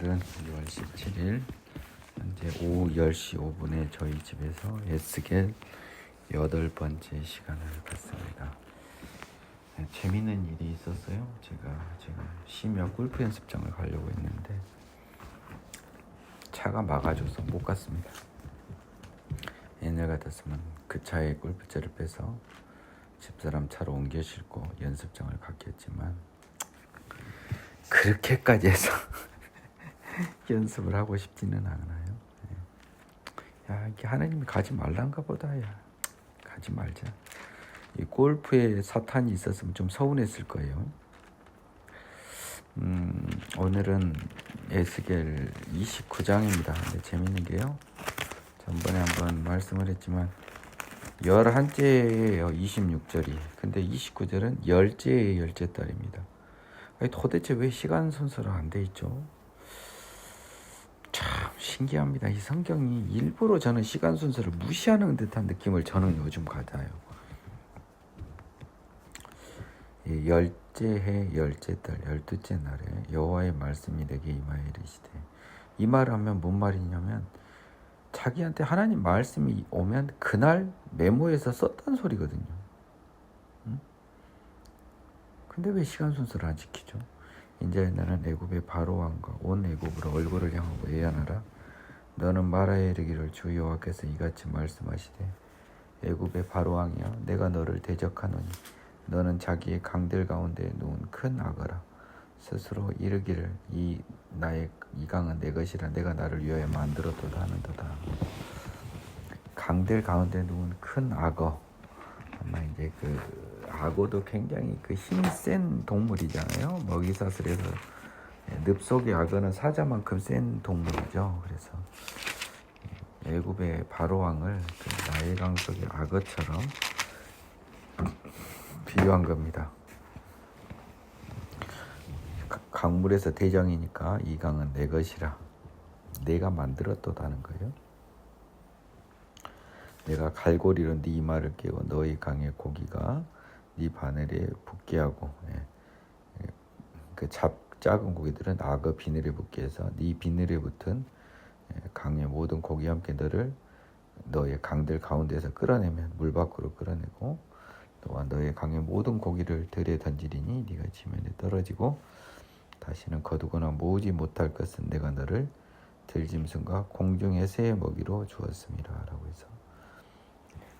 오늘은 6월 17일 현재 오후 10시 5분에 저희 집에서 에스겔 8번째 시간을 갖습니다. 재밌는 일이 있었어요. 제가 지금 심야 골프 연습장을 가려고 했는데 차가 막아줘서 못 갔습니다. 옛날 같았으면 그 차에 골프채를 빼서 집사람 차로 옮겨 싣고 연습장을 갔겠지만 그렇게까지 해서 연습을 하고 싶지는 않아요. 야, 이게 하나님이 가지 말란가 보다. 야, 가지 말자. 이 골프에 사탄이 있었으면 좀 서운했을 거예요. 오늘은 에스겔 29장입니다. 근데 재밌는 게요, 전번에 한번 말씀을 했지만 11째예요 26절이. 근데 29절은 열째의 열째 달입니다. 아니, 도대체 왜 시간 순서로 안 돼 있죠? 참 신기합니다. 이 성경이 일부러 저는 시간 순서를 무시하는 듯한 느낌을 저는 요즘 받아요. 열째 해 열째 달 12째 날에 여호와의 말씀이 내게 임하여 이르시되, 이 말을 하면 뭔 말이냐면 자기한테 하나님 말씀이 오면 그날 메모해서 썼단 소리거든요. 근데 왜 시간 순서를 안 지키죠? 이제 나는 애굽의 바로 왕과 온 애굽으로 얼굴을 향하고 예언하라. 너는 말하여 이르기를, 주 여호와께서 이같이 말씀하시되, 애굽의 바로 왕이여, 내가 너를 대적하노니 너는 자기의 강들 가운데 누운 큰 악어라. 스스로 이르기를, 이 강은 내 것이라, 내가 나를 위하여 만들었도다 하는도다. 강들 가운데 누운 큰 악어. 아마 이제 그 악어도 굉장히 그 힘이 센 동물이잖아요. 먹이사슬에서 늪속의 악어는 사자만큼 센 동물이죠. 그래서 애굽의 바로 왕을 그 나일강 속의 악어처럼 비유한 겁니다. 강물에서 대장이니까 이 강은 내 것이라, 내가 만들었도다는 거예요. 내가 갈고리로 네 이마를 깨워 너희 강의 고기가 네 바늘에 붙게 하고, 그 작은 고기들은 악어 비늘에 붙게 해서 네 비늘에 붙은 강의 모든 고기와 함께 너의 강들 가운데서 끌어내면 물 밖으로 끌어내고, 또한 너의 강의 모든 고기를 들에 던지리니 네가 지면에 떨어지고 다시는 거두거나 모으지 못할 것은 내가 너를 들짐승과 공중의 새의 먹이로 주었음이라 라고 해서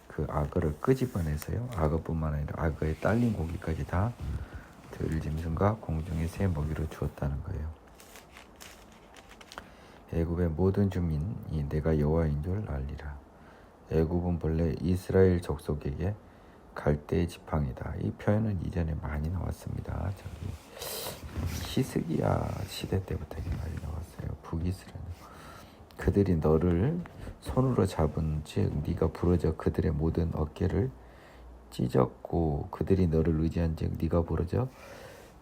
그 악어를 끄집어내서요, 악어뿐만 아니라 악어의 딸린 고기까지 다 들짐승과 공중의 새 먹이로 주었다는 거예요. 애굽의 모든 주민이 내가 여호와인 줄 알리라. 애굽은 본래 이스라엘 족속에게 갈대의 지팡이다. 이 표현은 이전에 많이 나왔습니다. 히스기야 시대 때부터 많이 나왔어요. 북이스라엘. 그들이 너를 손으로 잡은 즉 네가 부러져 그들의 모든 어깨를 찢었고, 그들이 너를 의지한 즉 네가 부러져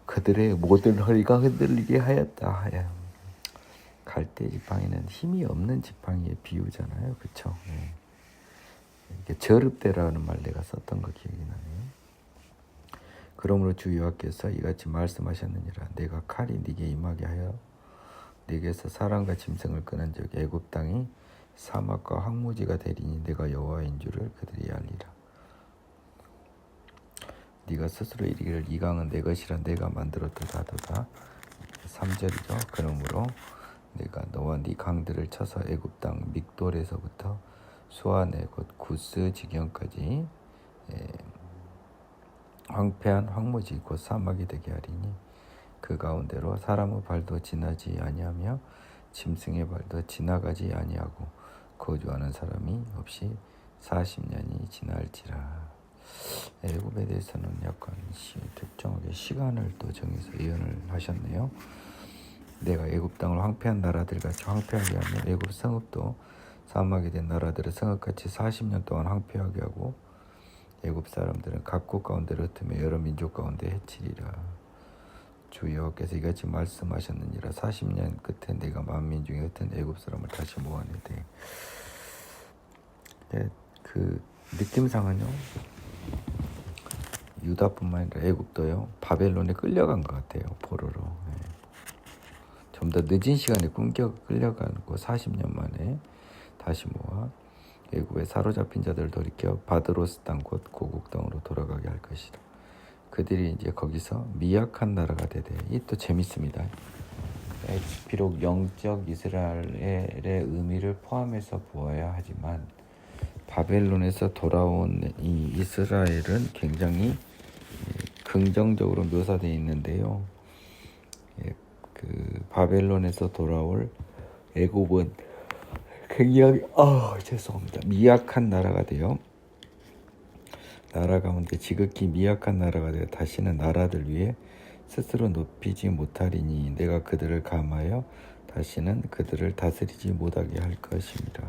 그들의 모든 허리가 흔들리게 하였다. 갈대 지팡이는 힘이 없는 지팡이의 비유잖아요. 그렇죠? 이게 저릅대라는 말 내가 썼던 거 기억이 나네요. 그러므로 주 여호와께서 이같이 말씀하셨느니라. 내가 칼이 네게 임하게 하여 네게서 사람과 짐승을 끄는즉 애굽 땅이 사막과 황무지가 되리니 내가 여호와인 줄을 그들이 알리라. 네가 스스로 이르기를, 이 강은 내 것이라, 내가 만들었도다 하도다. 3절이죠. 그러므로 내가 너와 네 강들을 쳐서 애굽 땅 믹돌에서부터 수아네 곧 구스 지경까지 황폐한 황무지 곧 사막이 되게 하리니 그 가운데로 사람의 발도 지나지 아니하며 짐승의 발도 지나가지 아니하고 거주하는 사람이 없이 40년이 지날지라. 애굽에 대해서는 약간 특정하게 시간을 또 정해서 예언을 하셨네요. 내가 애굽 땅을 황폐한 나라들 같이 황폐하게 하며 애굽 성읍도 사막이 된 나라들의 성읍같이 40년 동안 황폐하게 하고, 애굽 사람들은 각국 가운데로 흩으며 여러 민족 가운데 해치리라. 주 여호와께서 이같이 말씀하셨느니라. 40년 끝에 내가 만민 중에 흩은 애굽 사람을 다시 모아내되. 그 느낌상은요, 유다뿐만 아니라 애굽도요 바벨론에 끌려간 것 같아요. 포로로. 좀 더 늦은 시간에 끌려가고 40년 만에 다시 모아 애굽에 사로잡힌 자들을 돌이켜 바드로스 땅 곧 고국 땅으로 돌아가게 할 것이라. 그들이 이제 거기서 미약한 나라가 되되, 이 또 재밌습니다. 비록 영적 이스라엘의 의미를 포함해서 보아야 하지만 바벨론에서 돌아온 이 이스라엘은 굉장히 긍정적으로 묘사되어 있는데요. 그 바벨론에서 돌아올 애굽은 굉장히 죄송합니다. 미약한 나라가 되어, 나라 가운데 지극히 미약한 나라가 되어 다시는 나라들 위에 스스로 높이지 못하리니 내가 그들을 감하여 다시는 그들을 다스리지 못하게 할 것입니다.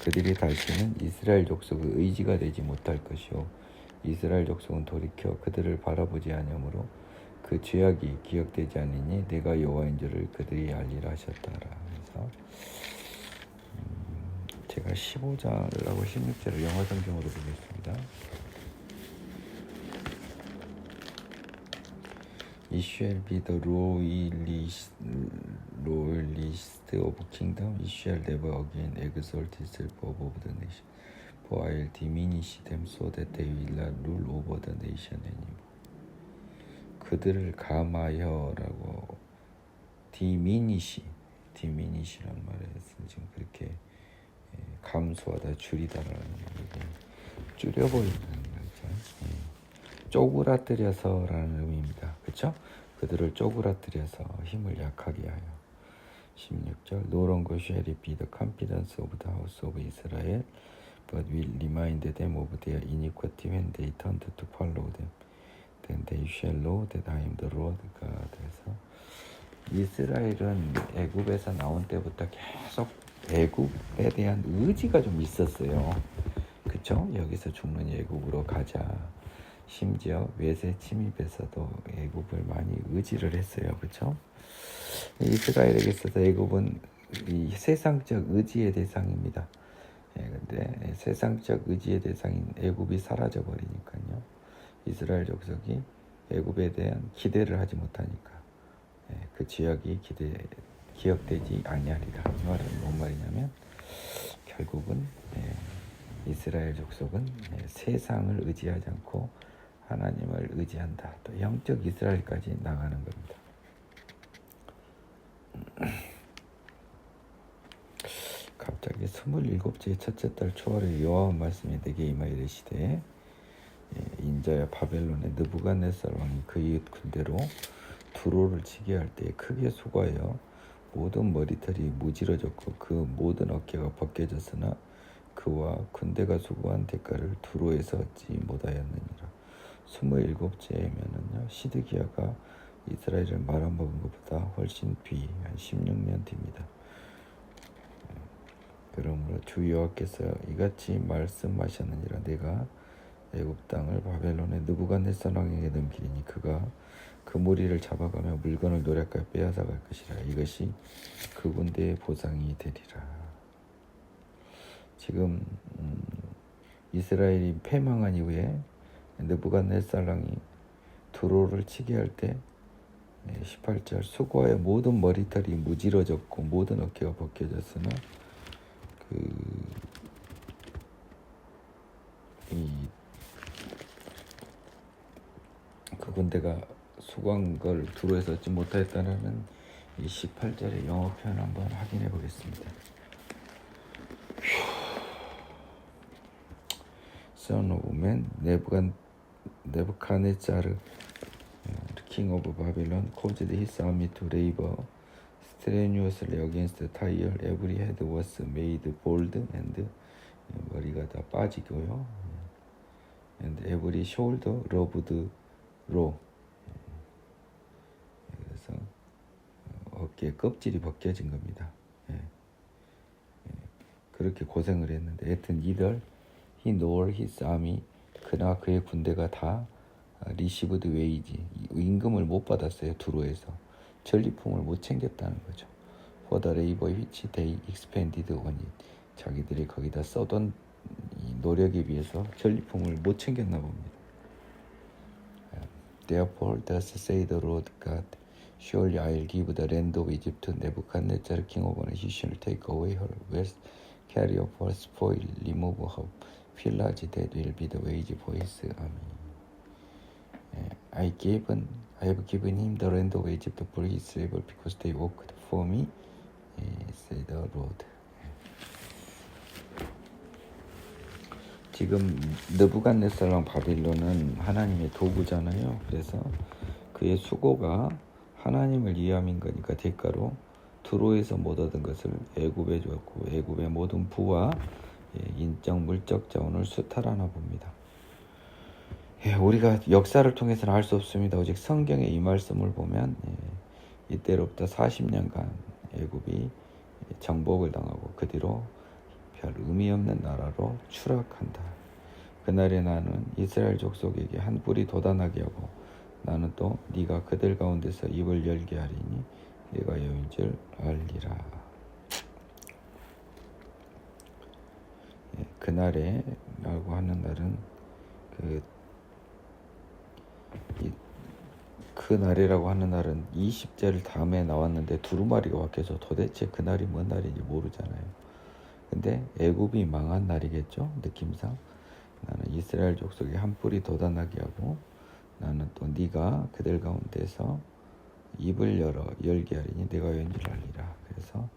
그들이 다시는 이스라엘 족속의 의지가 되지 못할 것이요 이스라엘 족속은 돌이켜 그들을 바라보지 아니하므로 그 죄악이 기억되지 않으니 내가 여호와인 줄을 그들이 알리라 하셨더라. 그래서 제가 15절하고 16절을 영어 성경으로 보겠습니다. It shall be the royalist of kingdom. It shall never again exalt itself above the nation. For I will diminish them so that they will not rule over the nation anymore. 그들을 감하여라고 diminish라는 말에 지금 그렇게 감소하다 줄이다라는 얘기, 줄여버리는 거죠. 쪼그라뜨려서라는 의미입니다. 그렇죠? 그들을 쪼그라뜨려서 힘을 약하게 하여. 16절 No longer shall it be the confidence of the house of Israel, but will remind them of their iniquity when they turn to follow them. Then they shall know that I am the Lord God. 그래서 이스라엘은 애굽에서 나온 때부터 계속 애굽에 대한 의지가 좀 있었어요. 그렇죠? 여기서 죽는 애굽으로 가자. 심지어 외세 침입에서도 애굽을 많이 의지를 했어요. 그렇죠? 이스라엘에게 있어서 애굽은 이 세상적 의지의 대상입니다. 근데 세상적 의지의 대상인 애굽이 사라져 버리니까요. 이스라엘 족속이 애굽에 대한 기대를 하지 못하니까 그 지역이 기억되지 아니하리라. 이 말은 뭔 말이냐면 결국은 이스라엘 족속은 세상을 의지하지 않고 하나님을 의지한다. 또 영적 이스라엘까지 나가는 겁니다. 갑자기 27째 첫째 달 초월에 여호와 말씀이 내게 임하여 이르시되 인자야 바벨론의 느부갓네살 왕이 그의 군대로 두로를 치게 할 때 크게 수고하여 모든 머리털이 무지러졌고 그 모든 어깨가 벗겨졌으나 그와 군대가 수고한 대가를 두로에서 얻지 못하였느니라. 27째면은요 시드기야가 이스라엘을 말아먹은 것보다 훨씬 한 16년 뒤입니다. 그러므로 주 여호와께서 이같이 말씀하셨느니라. 내가 애굽 땅을 바벨론의 느부갓네살 왕에게 넘기리니 그가 그 무리를 잡아가며 물건을 노략하여 빼앗아 갈 것이라. 이것이 그 군대의 보상이 되리라. 지금 이스라엘이 패망한 이후에 느부갓네살 왕이 두로를 치게 할 때 18절 수고하여 모든 머리털이 무지러졌고 모든 어깨가 벗겨졌으나 그 군대가 수고한 걸 두로에서 얻지 못하였다는 이 18절의 영어 표현 한번 확인해 보겠습니다. Son of man, Nebuchadnezzar, king of Babylon, caused his army to labor strenuously against Tyre. Every head was made bald and 머리가 다 빠지고요. And every shoulder rubbed raw. 그래서 어깨 껍질이 벗겨진 겁니다. 그렇게 고생을 했는데 하여튼 이들 he nor his army 그나 그의 군대가 다 received wage 임금을 못 받았어요. 두로에서 전리품을 못 챙겼다는 거죠. For the labor which they expended on it 자기들이 거기다 써던 이 노력에 비해서 전리품을 못 챙겼나 봅니다. Therefore, thus say the Lord God, Surely I'll give the land of Egypt to Nebuchadnezzar, king of Babylon. He shall take away her wealth, carry off her spoil, remove her pillage. That will be the wage for his army. I have given him the land of Egypt for his slave, because they walked for me, said the Lord. 지금 느부갓네살랑 바빌론은 하나님의 도구잖아요. 그래서 그의 수고가 하나님을 위함인 거니까 대가로 두로에서 못 얻은 것을 애굽에 주었고, 애굽의 모든 부와 인적 물적 자원을 수탈하나 봅니다. 우리가 역사를 통해서는 알 수 없습니다. 오직 성경의 이 말씀을 보면 이때로부터 40년간 애굽이 정복을 당하고 그 뒤로 별 의미 없는 나라로 추락한다. 그날에 나는 이스라엘 족속에게 한 뿔이 돋아나게 하고, 나는 또 네가 그들 가운데서 입을 열게 하리니 내가 여호와인 줄 알리라. 그날에 라고 하는 날은 그 날이라고 하는 날은 20절 다음에 나왔는데 두루마리가 바뀌어서 도대체 그 날이 뭔 날인지 모르잖아요. 근데 애굽이 망한 날이겠죠, 느낌상. 나는 이스라엘 족속에 한 뿔이 돋아나게 하고, 나는 또 네가 그들 가운데서 입을 열게 하리니 내가 여호와인 줄 알리라. 그래서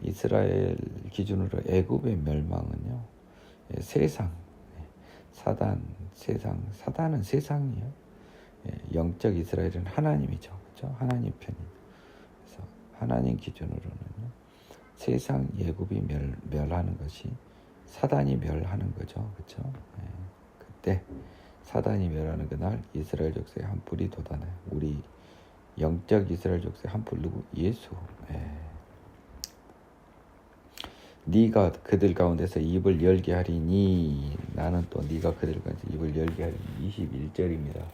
이스라엘 기준으로 애굽의 멸망은요, 세상, 사단은 세상이에요. 영적 이스라엘은 하나님이죠, 그렇죠? 하나님 편이에요. 그래서 하나님 기준으로는요, 세상 애굽이 멸하는 것이 사단이 멸하는 거죠, 그렇죠? 그때 사단이 멸하는 그날 이스라엘 족속에 한 뿔이 돋아나요. 우리 영적 이스라엘 족속에 한 뿔, 누구? 예수. 네가 그들 가운데서 입을 열게 하리니, 나는 또 네가 그들 가운데서 입을 열게 하리니. 21절입니다.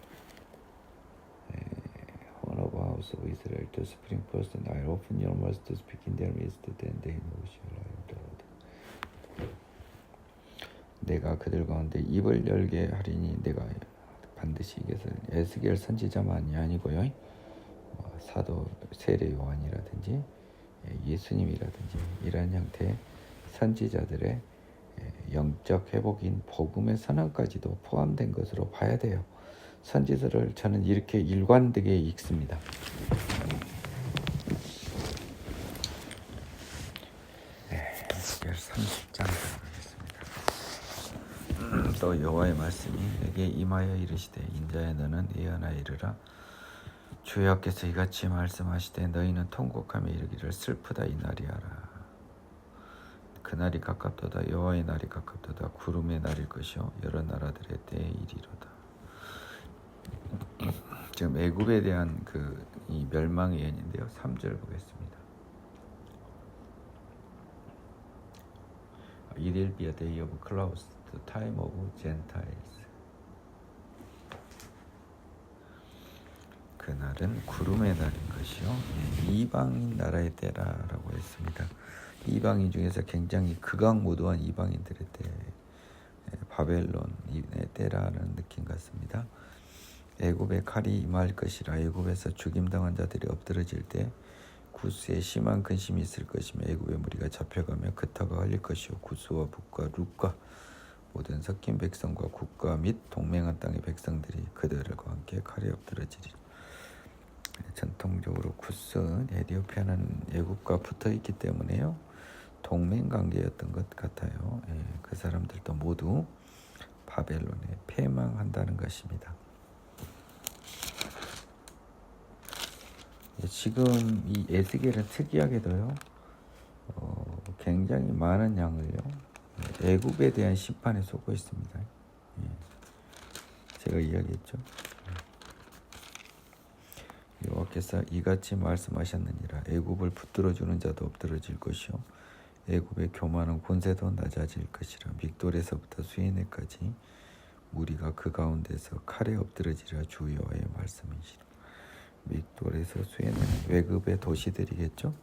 One of the house of Israel to spring first, and I open your mouth to speak in their midst, then they know shall I am the Lord. 내가 그들 가운데 입을 열게 하리니, 내가 반드시 이것을 에스겔 선지자만이 아니고요, 사도 세례 요한이라든지 예수님이라든지 이런 형태의 선지자들의 영적 회복인 복음의 선언까지도 포함된 것으로 봐야 돼요. 선지서를 저는 이렇게 일관되게 읽습니다. 에스겔 30장 가겠습니다. 또 여호와의 말씀이 내게 임하여 이르시되, 인자야 너는 예언하여 이르라. 주 여호와께서 이같이 말씀하시되, 너희는 통곡하며 이르기를 슬프다 이 날이하라. 그날이 가깝도다. 여호와의 날이 가깝도다. 구름의 날일 것이요 여러 나라들의 때에 이리로다. 지금 애굽에 대한 이 멸망의 예언인데요. 3절 보겠습니다. It will be a day of clouds, the time of Gentiles. 그날은 구름의 날인 것이요 이방인 나라의 때라라고 했습니다. 이방인 중에서 굉장히 극악무도한 이방인들의 때, 바벨론의 때라는 느낌 같습니다. 애굽의 칼이 임할 것이라. 애굽에서 죽임당한 자들이 엎드러질 때 구스에 심한 근심이 있을 것이며, 애굽의 무리가 잡혀가며 그 터가 흘릴 것이요 구스와 북과 룻과 모든 섞인 백성과 국가 및 동맹한 땅의 백성들이 그들과 함께 칼에 엎드러지리라. 전통적으로 구스, 에티오피아는 애굽과 붙어있기 때문에요, 동맹관계였던 것 같아요. 그 사람들도 모두 바벨론에 패망한다는 것입니다. 지금 이 에스겔은 특이하게도요, 굉장히 많은 양을요, 애굽에 대한 심판에 쏟고 있습니다. 제가 이야기했죠. 여호와께서 이같이 말씀하셨느니라. 애굽을 붙들어주는 자도 엎드러질 것이요 애굽의 교만한 권세도 낮아질 것이라. 믹돌에서부터 수에네까지 무리가 그 가운데서 칼에 엎드러지리라. 주 여호와의 말씀이시라. 믹돌에서 수에네는 외급의 도시들이겠죠.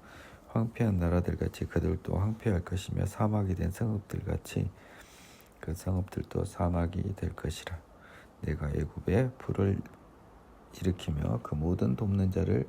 황폐한 나라들같이 그들도 황폐할 것이며, 사막이 된 성읍들같이 그 성읍들도 사막이 될 것이라. 내가 애굽에 불을 일으키며 그 모든 돕는 자를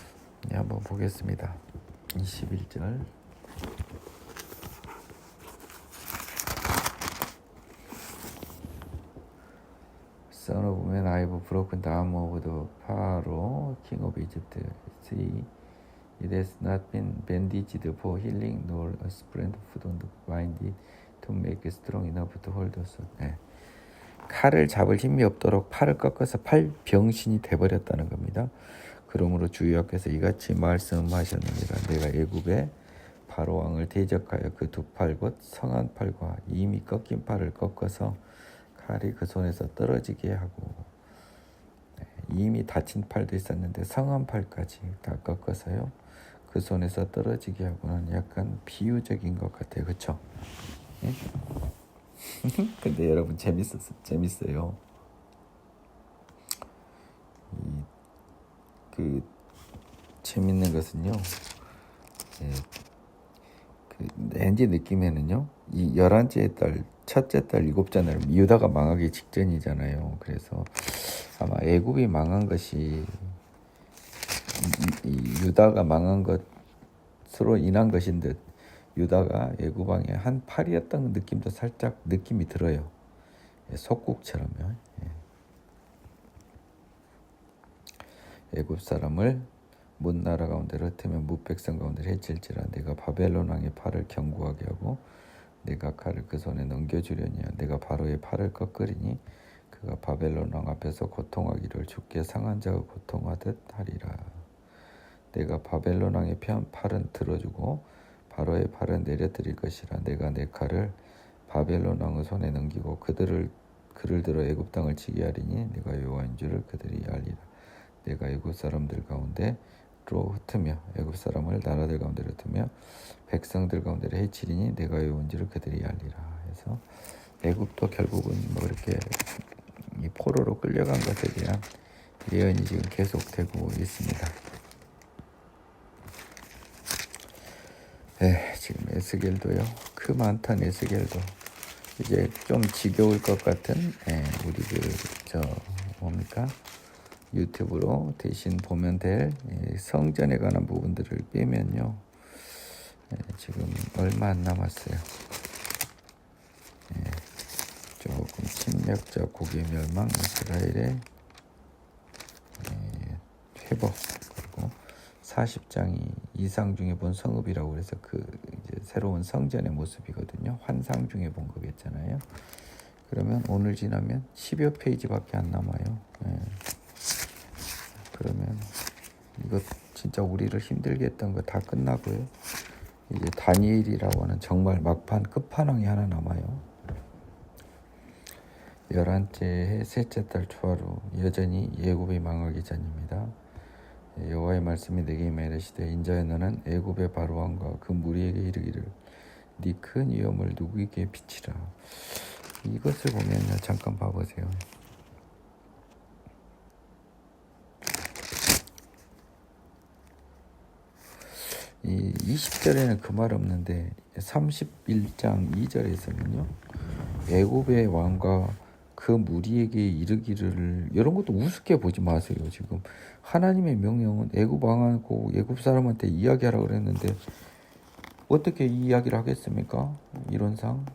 네, 한번 보겠습니다. 21절. Son of man, I have broken the arm of the Pharaoh, king of Egypt. See, it has not been bandaged for healing, nor a splendid foot on the binded to make it strong enough to hold us. 네. 칼을 잡을 힘이 없도록 팔을 꺾어서 팔병신이 돼버렸다는 겁니다. 그러므로 주 여호와께서 이같이 말씀하셨느니라. 내가 애굽의 바로 왕을 대적하여 그 두 팔 곧 성한 팔과 이미 꺾인 팔을 꺾어서 칼이 그 손에서 떨어지게 하고, 이미 다친 팔도 있었는데 성한 팔까지 다 꺾어서요 그 손에서 떨어지게 하고는 약간 비유적인 것 같아요. 그렇죠? 예? 근데 여러분 재밌어요. 그 재밌는 것은요. 예, 그 왠지 느낌에는요. 이 11째 달, 첫째 달, 7째 날 유다가 망하기 직전이잖아요. 그래서 아마 애굽이 망한 것이 이 유다가 망한 것으로 인한 것인 듯 유다가 애굽 왕의 한 팔이었던 느낌도 살짝 느낌이 들어요. 예, 속국처럼요. 예. 애굽 사람을 문 나라 가운데로 흩으며 무백성 가운데로 해칠지라. 내가 바벨론 왕의 팔을 견고하게 하고 내가 칼을 그 손에 넘겨주려니와 내가 바로의 팔을 꺾으리니 그가 바벨론 왕 앞에서 고통하기를 죽게 상한 자가 고통하듯 하리라. 내가 바벨론 왕의 팔은 들어주고 바로의 팔은 내려드릴 것이라. 내가 내 칼을 바벨론 왕의 손에 넘기고 그를 들어 애굽 땅을 치게 하리니 내가 여호와인 줄을 그들이 알리라. 내가 애굽 사람들 가운데로 흩으며 애굽 사람을 나라들 가운데로 흩으며 백성들 가운데로 해치리니 내가 여호와인 줄을 그들이 알리라. 그래서 애굽도 결국은 뭐 이렇게 이 포로로 끌려간 것에 대한 예언이 지금 계속되고 있습니다. 네, 지금 에스겔도요. 그 많던 에스겔도 이제 좀 지겨울 것 같은 우리 뭡니까? 유튜브로 대신 보면 될 성전에 관한 부분들을 빼면요. 지금 얼마 안 남았어요. 조금 침략적 고기의 멸망, 이스라엘의 회복, 그리고 40장이 이상 중에 본 성읍이라고 그래서 그 이제 새로운 성전의 모습이거든요. 환상 중에 본 거겠잖아요. 그러면 오늘 지나면 10여 페이지밖에 안 남아요. 그러면 이거 진짜 우리를 힘들게 했던 거 다 끝나고요. 이제 다니엘이라고 하는 정말 막판 끝판왕이 하나 남아요. 11째 해 셋째 달 초하루 여전히 애굽이 망하기 전입니다. 여호와의 말씀이 내게 임하시되 인자여 너는 애굽의 바로 왕과 그 무리에게 이르기를 네 큰 위엄을 누구에게 비치라. 이것을 보면요. 잠깐 봐보세요. 이 20절에는 그 말 없는데 31장 2절에서는요. 애굽의 왕과 그 무리에게 이르기를, 이런 것도 우습게 보지 마세요. 지금 하나님의 명령은 애굽 왕하고 애굽 사람한테 이야기하라고 그랬는데 어떻게 이 이야기를 하겠습니까? 이론상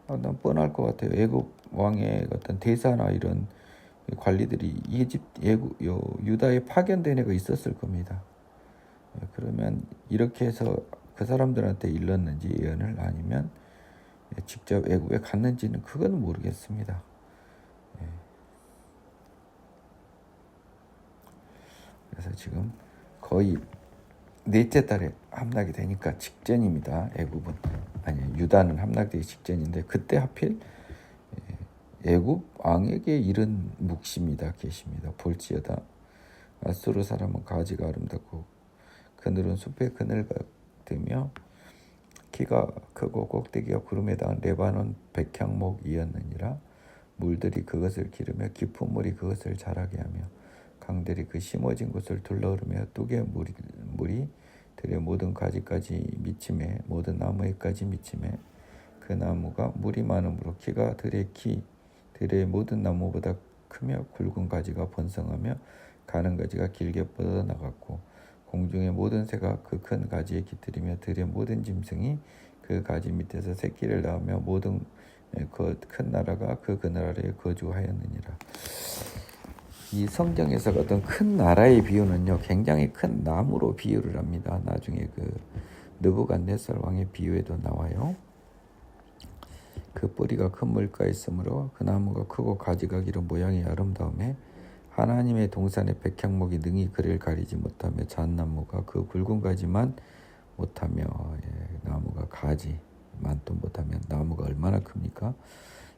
난 뻔할 것 같아요. 애굽 왕의 어떤 대사나 이런 관리들이 유다에 파견된 애가 있었을 겁니다. 그러면 이렇게 해서 그 사람들한테 일렀는지 예언을, 아니면 직접 애굽에 갔는지는 그건 모르겠습니다. 그래서 지금 거의 넷째 달에 함락이 되니까 직전입니다. 애굽은, 아니 유다는 함락되기 직전인데 그때 하필 애굽 왕에게 이른 묵시입니다. 계십니다. 볼지어다 아수르 사람은 가지가 아름답고 그늘은 숲의 그늘 같으며 키가 크고 꼭대기가 구름에 닿은 레바논 백향목이었느니라. 물들이 그것을 기르며 깊은 물이 그것을 자라게 하며 강들이 그 심어진 곳을 둘러오르며 뚝의 물이 들의 모든 가지까지 미침에 모든 나무에까지 미침에 그 나무가 물이 많으므로 키가 들의 모든 나무보다 크며 굵은 가지가 번성하며 가는 가지가 길게 뻗어나갔고 공중의 모든 새가 그 큰 가지에 깃들이며 들의 모든 짐승이 그 가지 밑에서 새끼를 낳으며 모든 그 큰 나라가 그 그늘 아래에 거주하였느니라. 이 성경에서 어떤 큰 나라의 비유는요, 굉장히 큰 나무로 비유를 합니다. 나중에 그 느부갓네살 왕의 비유에도 나와요. 그 뿌리가 큰 물가에 있으므로 그 나무가 크고 가지가 길어 모양이 아름다움에 하나님의 동산의 백향목이 능히 그를 가리지 못하며 잣나무가 그 굵은 가지만 못하며, 나무가 가지만 또 못하면 나무가 얼마나 큽니까?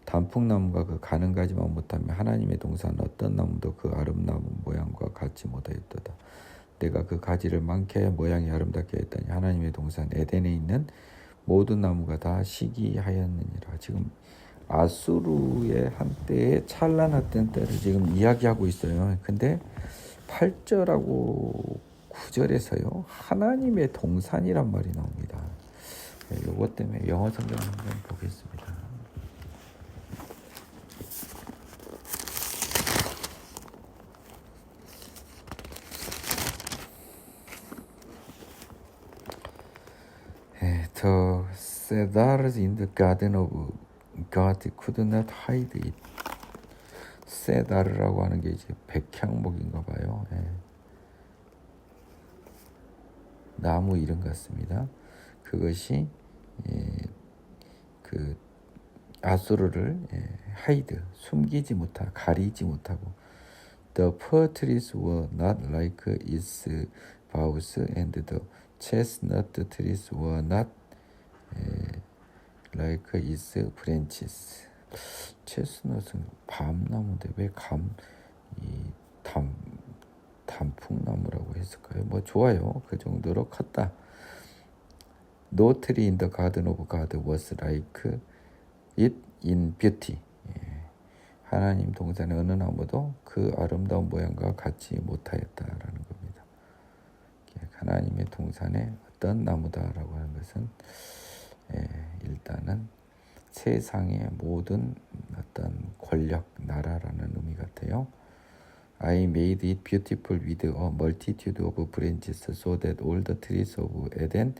단풍나무가 그 가는 가지만 못하며 하나님의 동산 어떤 나무도 그 아름다운 모양과 같이 못하였도다. 내가 그 가지를 많게 하여 모양이 아름답게 했더니 하나님의 동산 에덴에 있는 모든 나무가 다 시기하였느니라. 지금 아수르의 한때의 찬란했던 때를 지금 이야기하고 있어요. 근데 8절하고 9절에서요 하나님의 동산이란 말이 나옵니다. 요것 때문에 영어 성경 한번 보겠습니다. The cedars in the garden of God could not hide it. 세다르라고 하는 게 이제 백향목인가 봐요. 나무 이름 같습니다. 그것이 그 아수르를 하이드 숨기지 못하고 가리지 못하고 The fir trees were not like its boughs and the chestnut trees were not like its branches. 체스넛은 밤나무인데 왜 단풍나무라고 했을까요? 뭐 좋아요. 그 정도로 컸다. No tree in the garden of God was like it in beauty. 하나님 동산의 어느 나무도 그 아름다운 모양과 같이 못하였다라는 겁니다. 하나님의 동산의 어떤 나무다라고 하는 것은 일단은 세상의 모든 어떤 권력, 나라라는 의미 같아요. I made it beautiful with a multitude of branches so that all the trees of Eden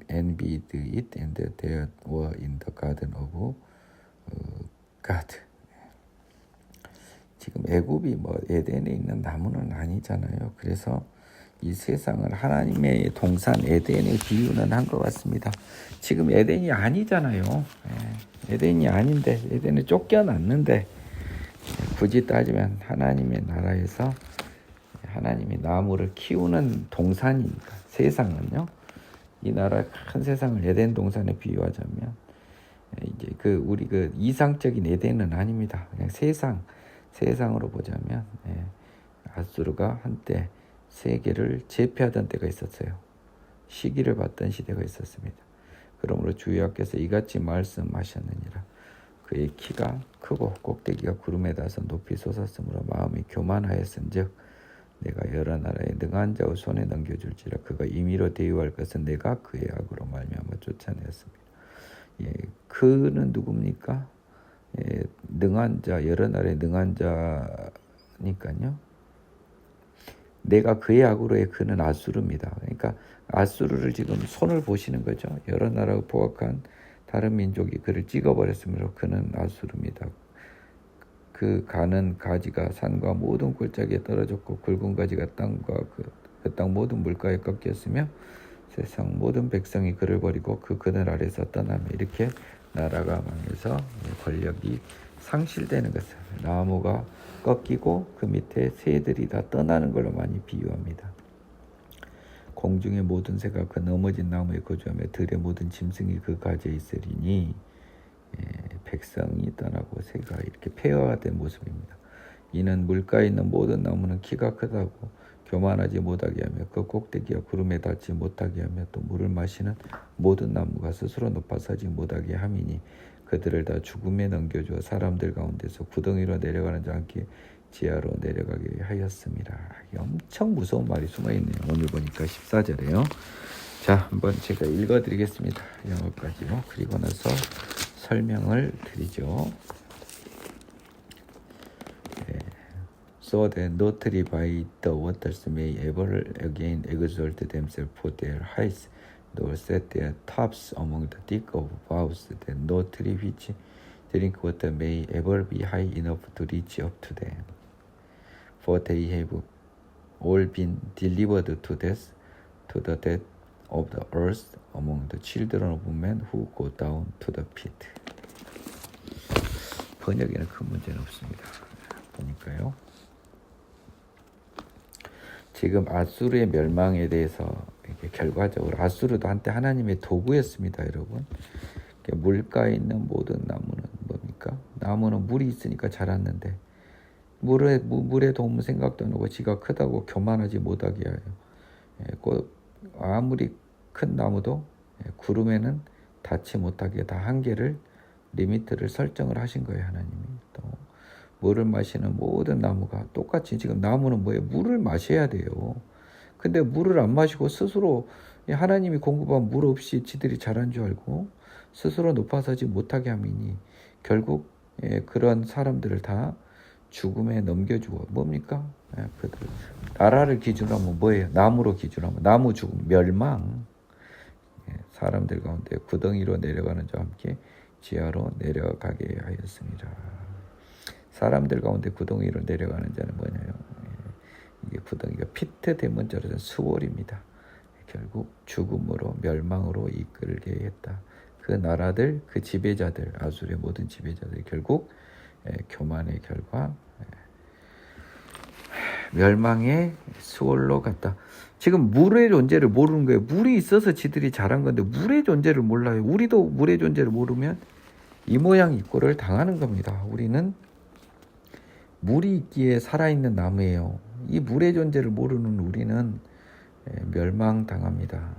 envied it and they were in the garden of God. 지금 애굽이 뭐 에덴에 있는 나무는 아니잖아요. 그래서 이 세상을 하나님의 동산 에덴에 비유는 한 것 같습니다. 지금 에덴이 아니잖아요. 에덴이 아닌데 에덴에 쫓겨났는데 굳이 따지면 하나님의 나라에서 하나님의 나무를 키우는 동산이니까 세상은요. 이 나라 큰 세상을 에덴 동산에 비유하자면 이제 우리 이상적인 에덴은 아닙니다. 그냥 세상으로 보자면 아수르가 한때 세계를 제패하던 때가 있었어요. 시기를 받던 시대가 있었습니다. 그러므로 주여께서 이같이 말씀하셨느니라. 그의 키가 크고 꼭대기가 구름에 닿아서 높이 솟았으므로 마음이 교만하였은즉 내가 여러 나라에 능한 자의 손에 넘겨줄지라. 그가 임의로 대유할 것은 내가 그의 악으로 말미암아 쫓아내었습니다. 그는 누굽니까? 능한 자, 여러 나라의 능한 자니까요. 내가 그의 악으로의 그는 아수르입니다. 그러니까 아수르를 지금 손을 보시는 거죠. 여러 나라가 포악한 다른 민족이 그를 찍어버렸으므로 그는 아수르입니다. 그 가는 가지가 산과 모든 골짜기에 떨어졌고 굵은 가지가 땅과 그 땅 모든 물가에 꺾였으며 세상 모든 백성이 그를 버리고 그 그늘 아래서 떠나며 이렇게 나라가 망해서 권력이 상실되는 것을 나무가 꺾이고 그 밑에 새들이 다 떠나는 걸로 많이 비유합니다. 공중의 모든 새가 그 넘어진 나무에 거주하며 들의 모든 짐승이 그 가지에 있으리니 백성이 떠나고 새가 이렇게 폐허화된 모습입니다. 이는 물가에 있는 모든 나무는 키가 크다고 교만하지 못하게 하며 그 꼭대기가 구름에 닿지 못하게 하며 또 물을 마시는 모든 나무가 스스로 높아 서지 못하게 함이니 그들을 다 죽음에 넘겨주어 사람들 가운데서 구덩이로 내려가는 자 함께 지하로 내려가게 하였습니다. 엄청 무서운 말이 숨어있네요. 오늘 보니까 14절에요. 자, 한번 제가 읽어드리겠습니다. 영어까지요. 그리고 나서 설명을 드리죠. so that no tree by the waters may ever again exalt themselves for their heights, nor set their tops among the thick of boughs, that no tree which drink water may ever be high enough to reach up to them. For they have all been delivered to death, to the death of the earth, among the children of men who go down to the pit. 번역에는 큰 문제는 없습니다. 보니까요. 지금 아수르의 멸망에 대해서 이렇게 결과적으로 아수르도 한때 하나님의 도구였습니다, 여러분. 물가에 있는 모든 나무는 뭡니까? 나무는 물이 있으니까 자랐는데 물에 도움 생각도 안 하고 지가 크다고 교만하지 못하게 하여 아무리 큰 나무도 구름에는 닿지 못하게 다 한계를 리미트를 설정을 하신 거예요, 하나님이. 또 물을 마시는 모든 나무가 똑같이 지금 나무는 뭐예요? 물을 마셔야 돼요. 근데 물을 안 마시고 스스로 하나님이 공급한 물 없이 지들이 자란 줄 알고 스스로 높아서지 못하게 함이니 결국 그런 사람들을 다 죽음에 넘겨주고 뭡니까? 그들 나라를 기준으로 하면 뭐예요? 나무로 기준으로 하면 나무 죽음, 멸망. 사람들 가운데 구덩이로 내려가는 자와 함께 지하로 내려가게 하였습니다. 사람들 가운데 구덩이로 내려가는 자는 뭐냐요? 이게 구덩이가 피트 대문자로는 수월입니다. 결국 죽음으로 멸망으로 이끌게 했다. 그 나라들, 그 지배자들, 아수르의 모든 지배자들이 결국 교만의 결과 멸망의 수월로 갔다. 지금 물의 존재를 모르는 거예요. 물이 있어서 지들이 자란 건데 물의 존재를 몰라요. 우리도 물의 존재를 모르면 이 모양 이 꼴을 당하는 겁니다. 우리는 물이 있기에 살아있는 나무예요. 이 물의 존재를 모르는 우리는 멸망당합니다.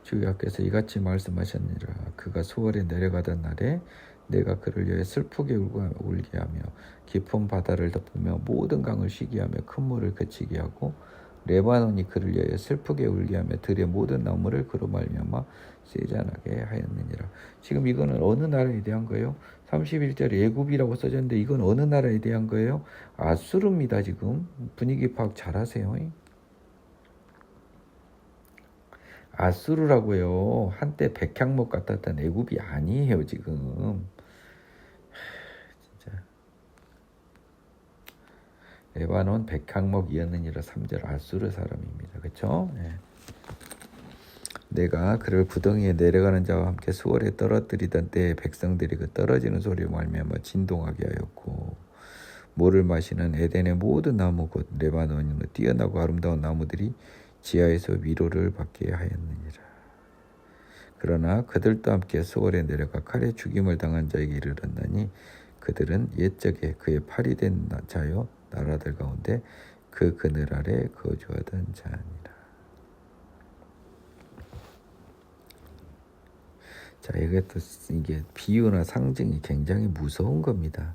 주님께서 이같이 말씀하셨느니라. 그가 수월에 내려가던 날에 내가 그를 위해 슬프게 울게 하며 깊은 바다를 덮으며 모든 강을 쉬게 하며 큰 물을 그치게 하고 레바논이 그를 위하여 슬프게 울게 하며 들의 모든 나무를 그로 말미암아 세잔하게 하였느니라. 지금 이거는 어느 나라에 대한 거예요? 31절에 애굽이라고 써졌는데 이건 어느 나라에 대한 거예요? 아수르입니다. 지금 분위기 파악 잘하세요. 아수르라고요. 한때 백향목 같았던 애굽이 아니에요. 지금 진짜 레바논 백향목이었느니라. 3절 아수르 사람입니다. 그렇죠? 네. 내가 그를 구덩이에 내려가는 자와 함께 수월에 떨어뜨리던 때에 백성들이 그 떨어지는 소리로 말미암아 진동하게 하였고 물을 마시는 에덴의 모든 나무 곧 레바논으로 뛰어나고 아름다운 나무들이 지하에서 위로를 받게 하였느니라. 그러나 그들도 함께 수월에 내려가 칼에 죽임을 당한 자에게 이르렀나니 그들은 옛적에 그의 팔이 된 자여 나라들 가운데 그 그늘 아래 거주하던 자니라. 자, 이게 비유나 상징이 굉장히 무서운 겁니다.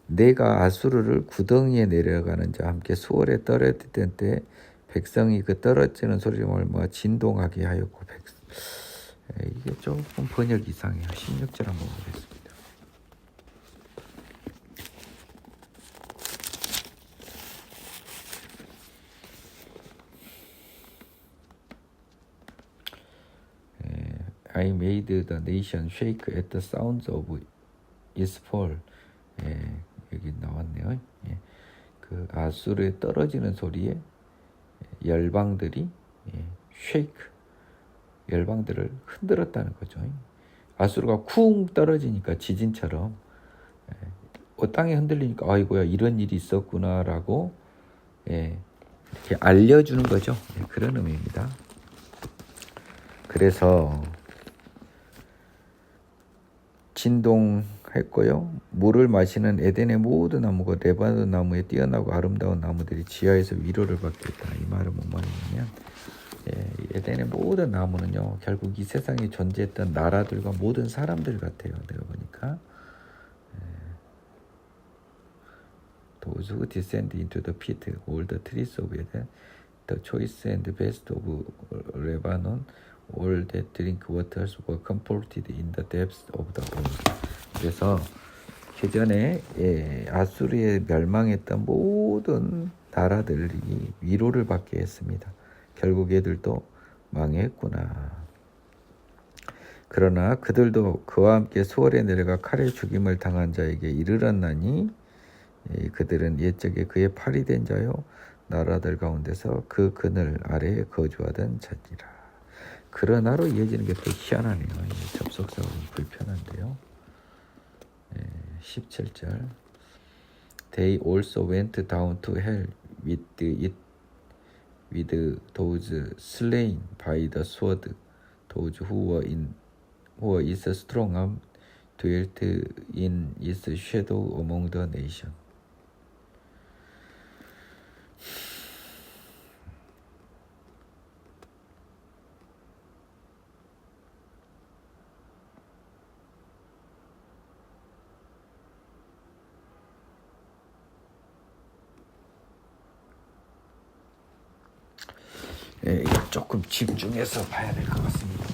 내가 아수르를 구덩이에 내려가는 자와 함께 수월에 떨어뜨릴 때 백성이 그 떨어지는 소리를 얼마 진동하게 하였고 이게 조금 번역 이상해요. 16절 한번 보겠습니다. I made the nation shake at the sounds of its fall. 여기 나왔네요. 그 아수르에 떨어지는 소리에 열방들이 shake, 열방들을 흔들었다는 거죠. 아수르가 쿵 떨어지니까 지진처럼 땅에 흔들리니까 아이고야 이런 일이 있었구나라고 이렇게 알려주는 거죠. 그런 의미입니다. 그래서 진동했고요. 물을 마시는 에덴의 모든 나무가 레바논 나무에 뛰어나고 아름다운 나무들이 지하에서 위로를 받게 했다. 이 말은 뭔 말이냐면 에덴의 모든 나무는요. 결국 이 세상에 존재했던 나라들과 모든 사람들 같아요. 내가 보니까 Those who descend into the pit, all the trees of Eden, the choice and best of Lebanon, all that drink waters were comforted in the depths of the earth. 그래서 그전에 아수르에 멸망했던 모든 나라들이 위로를 받게 했습니다. 결국 얘들도 망했구나. 그러나 그들도 그와 함께 수월에 내려가 칼에 죽임을 당한 자에게 이르렀나니 그들은 옛적에 그의 팔이 된 자요 나라들 가운데서 그 그늘 아래에 거주하던 자니라. 그러나로 이어지는 게 또 희한하네요. 접속사가 불편한데요. 17절 They also went down to hell with those slain by the sword, those who were its strong arm, dwelt in its shadow among the nation. 조금 집중해서 봐야 될 것 같습니다.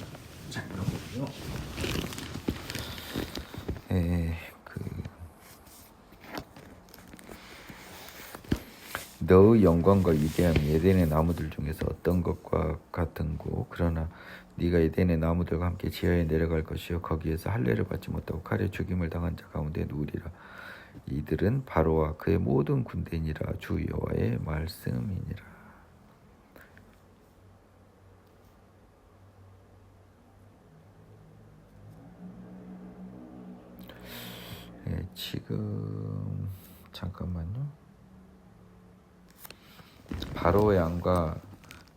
잠깐만요. 너의 영광과 위대함이 에덴의 나무들 중에서 어떤 것과 같은고 그러나 네가 에덴의 나무들과 함께 지하에 내려갈 것이요 거기에서 할례를 받지 못하고 칼에 죽임을 당한 자 가운데 누우리라. 이들은 바로와 그의 모든 군대니라. 주 여호와의 말씀이니라. 지금 잠깐만요. 바로의 왕과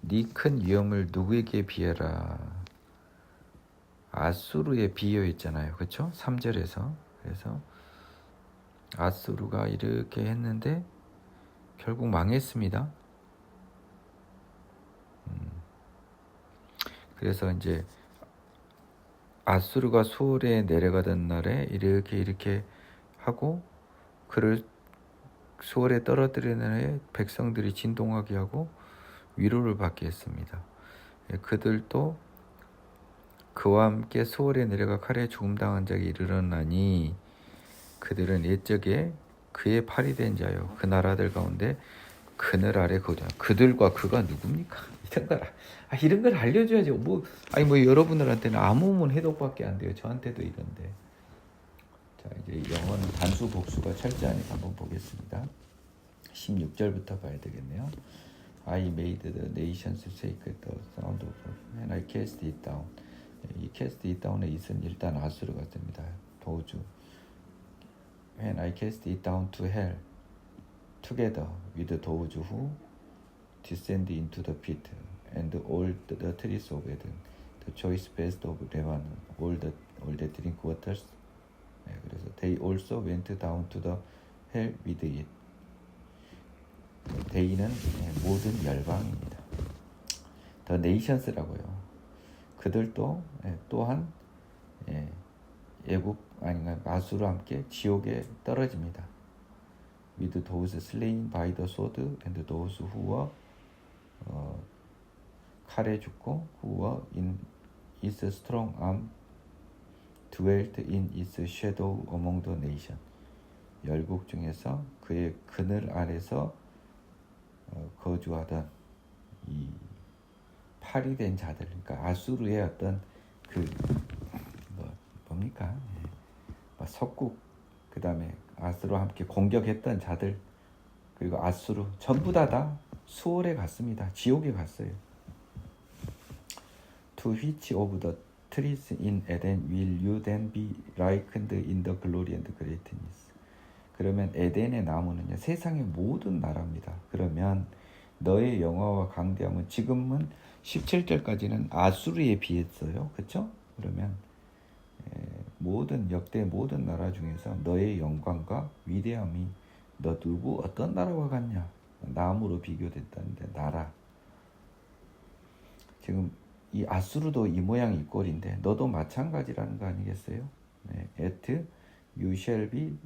네 큰 위엄을 누구에게 비해라. 아수르에 비유했잖아요. 그렇죠? 3절에서. 그래서 아수르가 이렇게 했는데 결국 망했습니다. 그래서 이제 아수르가 수월에 내려가던 날에 이렇게 하고 그를 수월에 떨어뜨리는 날에 백성들이 진동하게 하고 위로를 받게 했습니다. 그들도 그와 함께 수월에 내려가 칼에 죽음당한 자에게 이르렀나니 그들은 옛적에 그의 팔이 된 자요 그 나라들 가운데 그늘 아래 거주한 그들과 그가 누굽니까? 이런 걸 알려줘야죠. 뭐 여러분들한테는 아무문 해독밖에 안 돼요. 저한테도 이런데. 자, 이제 영어는 단수 복수가 철저하니까 한번 보겠습니다. 16절부터 봐야 되겠네요. I made the nations shake the sound of and I cast it down. 이 cast it down의 it은 일단 아수르 같습니다. 도주. When I cast it down to hell, together with those who descend into the pit, and all the trees of Eden, the choice best of Lebanon, all the drink waters. 그래서 they also went down to the hell with it. they는 모든 열방입니다. The nations라고요. 그들도 또한 애굽 아닌가 아수르와 함께 지옥에 떨어집니다. With those slain by the sword and those who were 칼에 죽고 who were in its strong arm dwelt in its shadow among the nation. 열국 중에서 그의 그늘 아래서 거주하던 이 팔이 된 자들, 그러니까 아수르의 어떤 뭡니까? 석국, 그 다음에 아수르와 함께 공격했던 자들, 그리고 아수르 전부 다 수월에 갔습니다. 지옥에 갔어요. To which of the trees in Eden will you then be likened in the glory and greatness? 그러면 에덴의 나무는요, 세상의 모든 나라입니다. 그러면 너의 영화와 강대함은 지금은 17절까지는 아수르에 비했어요. 그렇죠? 그러면 모든 역대 모든 나라 중에서 너의 영광과 위대함이 너 누구 어떤 나라와 같냐? 나무로 비교됐다는데 나라. 지금 이 아수르도 이 모양 이 꼴인데 너도 마찬가지라는 거 아니겠어요? At you shall be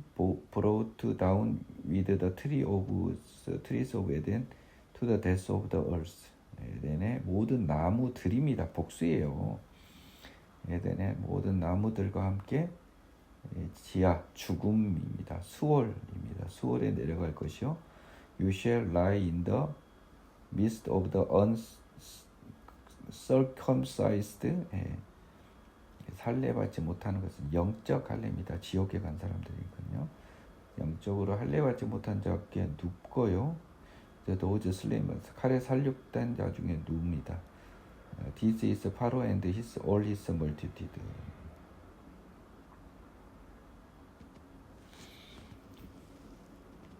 brought down with the trees of Eden to the depths of the earth. 에덴의 모든 나무들입니다. 복수예요. 에덴의 모든 나무들과 함께 지하, 죽음입니다. 수월입니다. 수월에 내려갈 것이요. You shall lie in the midst of the uncircumcised. 할례받지 못하는 것은 영적 할례입니다. 지옥에 간 사람들이거든요. 영적으로 할례받지 못한 자께 눕고요. those slain, 칼에 살육된 자 중에 눕니다. This is Pharaoh and all his multitude.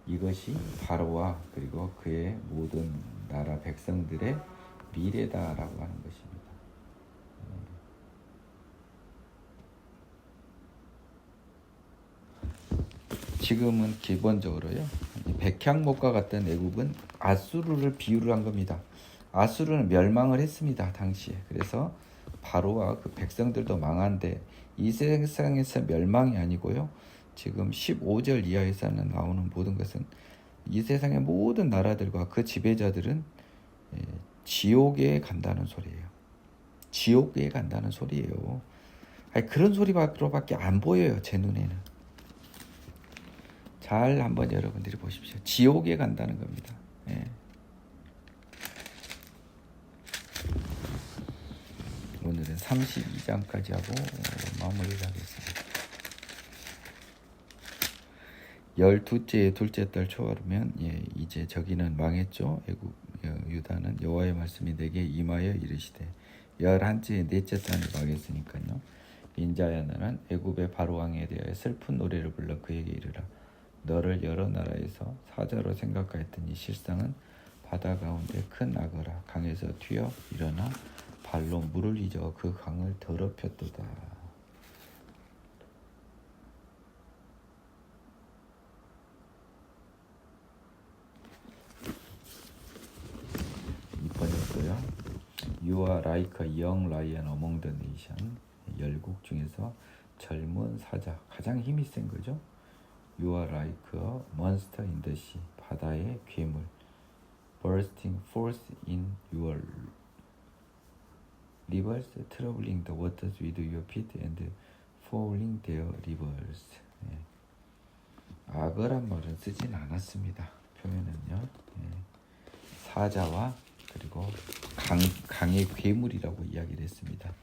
이것이 바로와 그리고 그의 모든 나라 백성들의 미래다라고 하는 것입니다. 지금은 기본적으로요. 백향목과 같던 애국은 아수르를 비유를 한 겁니다. 아수르는 멸망을 했습니다. 당시에. 그래서 바로와 그 백성들도 망한데 이 세상에서 멸망이 아니고요. 지금 15절 이하에서는 나오는 모든 것은 이 세상의 모든 나라들과 그 지배자들은 지옥에 간다는 소리예요. 지옥에 간다는 소리예요. 아니, 그런 소리밖에 안 보여요. 제 눈에는. 잘 한번 여러분들이 보십시오. 지옥에 간다는 겁니다. 오늘은 32장까지 하고 마무리를 하겠습니다. 12째 둘째 달 초하루면 이제 저기는 망했죠. 애굽 유다는 여호와의 말씀이 내게 임하여 이르시되 11째 넷째 달이 망했으니까요. 인자야 너는 애굽의 바로 왕에 대하여 슬픈 노래를 불러 그에게 이르라. 너를 여러 나라에서 사자로 생각하였더니 실상은 바다 가운데 큰 악어라. 강에서 튀어 일어나 발로 물을 잊어 그 강을 더럽혔도다. 이번에도요. You are like a young lion among the nation. 열국 중에서 젊은 사자, 가장 힘이 센 거죠. You are like a monster in the sea. 바다의 괴물. Bursting forth in your rivers, troubling the waters with your feet and fouling their rivers. 악어란 말은 쓰진 않았습니다. 표현은요. 사자와 그리고 강의 괴물이라고 이야기를 했습니다.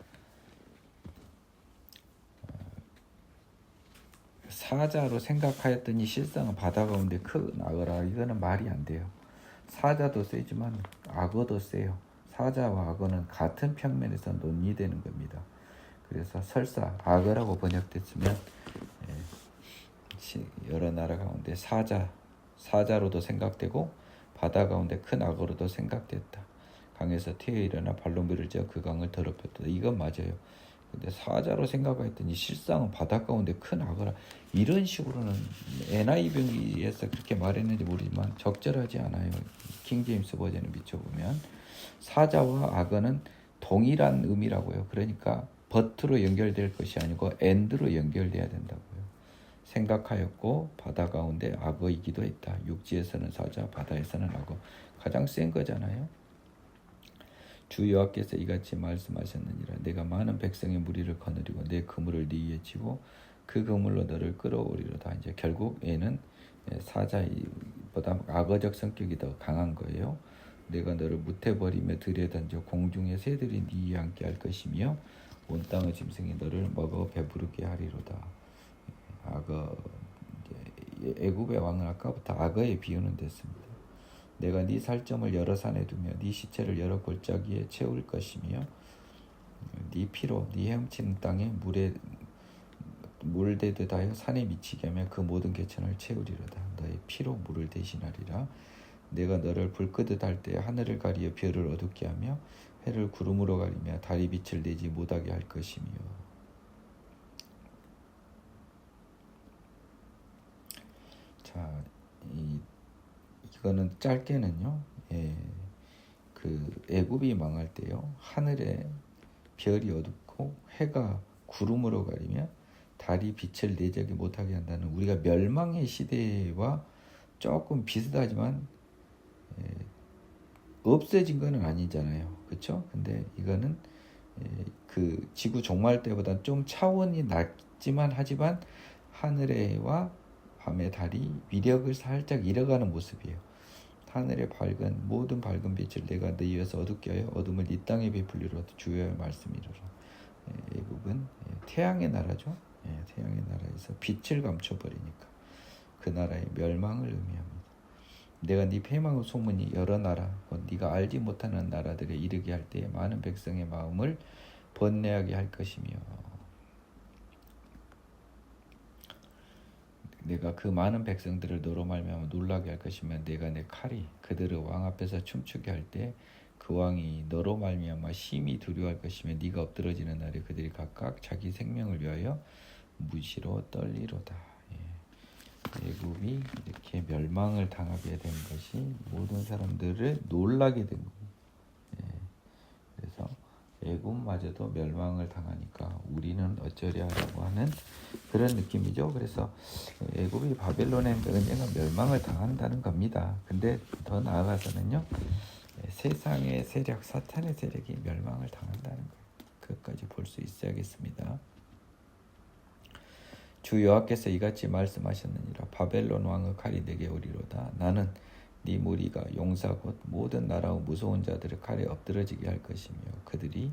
사자로 생각하였더니 실상은 바다 가운데 큰 악어라. 이거는 말이 안 돼요. 사자도 세지만 악어도 세요. 사자와 악어는 같은 평면에서 논의되는 겁니다. 그래서 설사 악어라고 번역됐으면 여러 나라 가운데 사자로도 생각되고 바다 가운데 큰 악어로도 생각됐다. 강에서 튀어 일어나 발로 물을 쥐어 그 강을 더럽혔다. 이건 맞아요. 근데 사자로 생각했더니 실상은 바다 가운데 큰 악어라. 이런 식으로는 NIV에서 그렇게 말했는지 모르지만 적절하지 않아요. 킹제임스 버전을 비춰보면 사자와 악어는 동일한 의미라고요. 그러니까 but로 연결될 것이 아니고 and로 연결돼야 된다고요. 생각하였고 바다 가운데 악어이기도 했다. 육지에서는 사자, 바다에서는 악어. 가장 센 거잖아요. 주 여호와께서 이같이 말씀하셨느니라. 내가 많은 백성의 무리를 거느리고 내 그물을 네 위에 치고 그 그물로 너를 끌어오리로다. 이제 결국 얘는 사자보다 악어적 성격이 더 강한 거예요. 내가 너를 무태버리며 들에 던져 공중의 새들이 네 위에 앉게 할 것이며 온 땅의 짐승이 너를 먹어 배부르게 하리로다. 악어, 애굽의 왕은 아까부터 악어에 비유는 됐습니다. 내가 네 살점을 여러 산에 두며 네 시체를 여러 골짜기에 채울 것이며 네 피로 네 헤엄치는 땅에 물 대듯 하여 산에 미치게 하며 그 모든 개천을 채우리로다. 너의 피로 물을 대신하리라. 내가 너를 불 끄듯 할 때 하늘을 가리어 별을 어둡게 하며 해를 구름으로 가리며 달이 빛을 내지 못하게 할 것이며. 자, 이거는 짧게는요. 그 애굽이 망할 때요. 하늘에 별이 어둡고 해가 구름으로 가리며 달이 빛을 내지 못하게 한다는 우리가 멸망의 시대와 조금 비슷하지만 없어진 건 아니잖아요. 그렇죠? 근데 이거는 그 지구 종말 때보다 좀 차원이 낮지만 하지만 하늘에와 밤의 달이 위력을 살짝 잃어가는 모습이에요. 하늘의 모든 밝은 빛을 내가 네 위에서 어둡게 하여 어둠을 이 땅에 베풀리로다 주여의 말씀이로라. 애굽은 태양의 나라죠. 태양의 나라에서 빛을 감춰버리니까 그 나라의 멸망을 의미합니다. 내가 네 패망의 소문이 여러 나라 곧 네가 알지 못하는 나라들에 이르게 할 때에 많은 백성의 마음을 번뇌하게 할 것이며 내가 그 많은 백성들을 너로 말미암아 놀라게 할 것이며 내가 내 칼이 그들을 왕 앞에서 춤추게 할 때 그 왕이 너로 말미암아 심히 두려워할 것이며 네가 엎드러지는 날에 그들이 각각 자기 생명을 위하여 무시로 떨리로다. 애굽이 이렇게 멸망을 당하게 된 것이 모든 사람들을 놀라게 된 거예요. 그래서 애굽마저도 멸망을 당하니까 우리는 어쩌랴라고 하는 그런 느낌이죠. 그래서 애굽이 바벨론의 언젠가 멸망을 당한다는 겁니다. 근데 더 나아가서는요, 세상의 세력, 사탄의 세력이 멸망을 당한다는 거예요. 그것까지 볼 수 있어야겠습니다. 주 여호와께서 이같이 말씀하셨느니라. 바벨론 왕의 칼이 내게 오리로다. 나는 네 무리가 용사 곧 모든 나라의 무서운 자들의 칼에 엎드러지게 할 것이며 그들이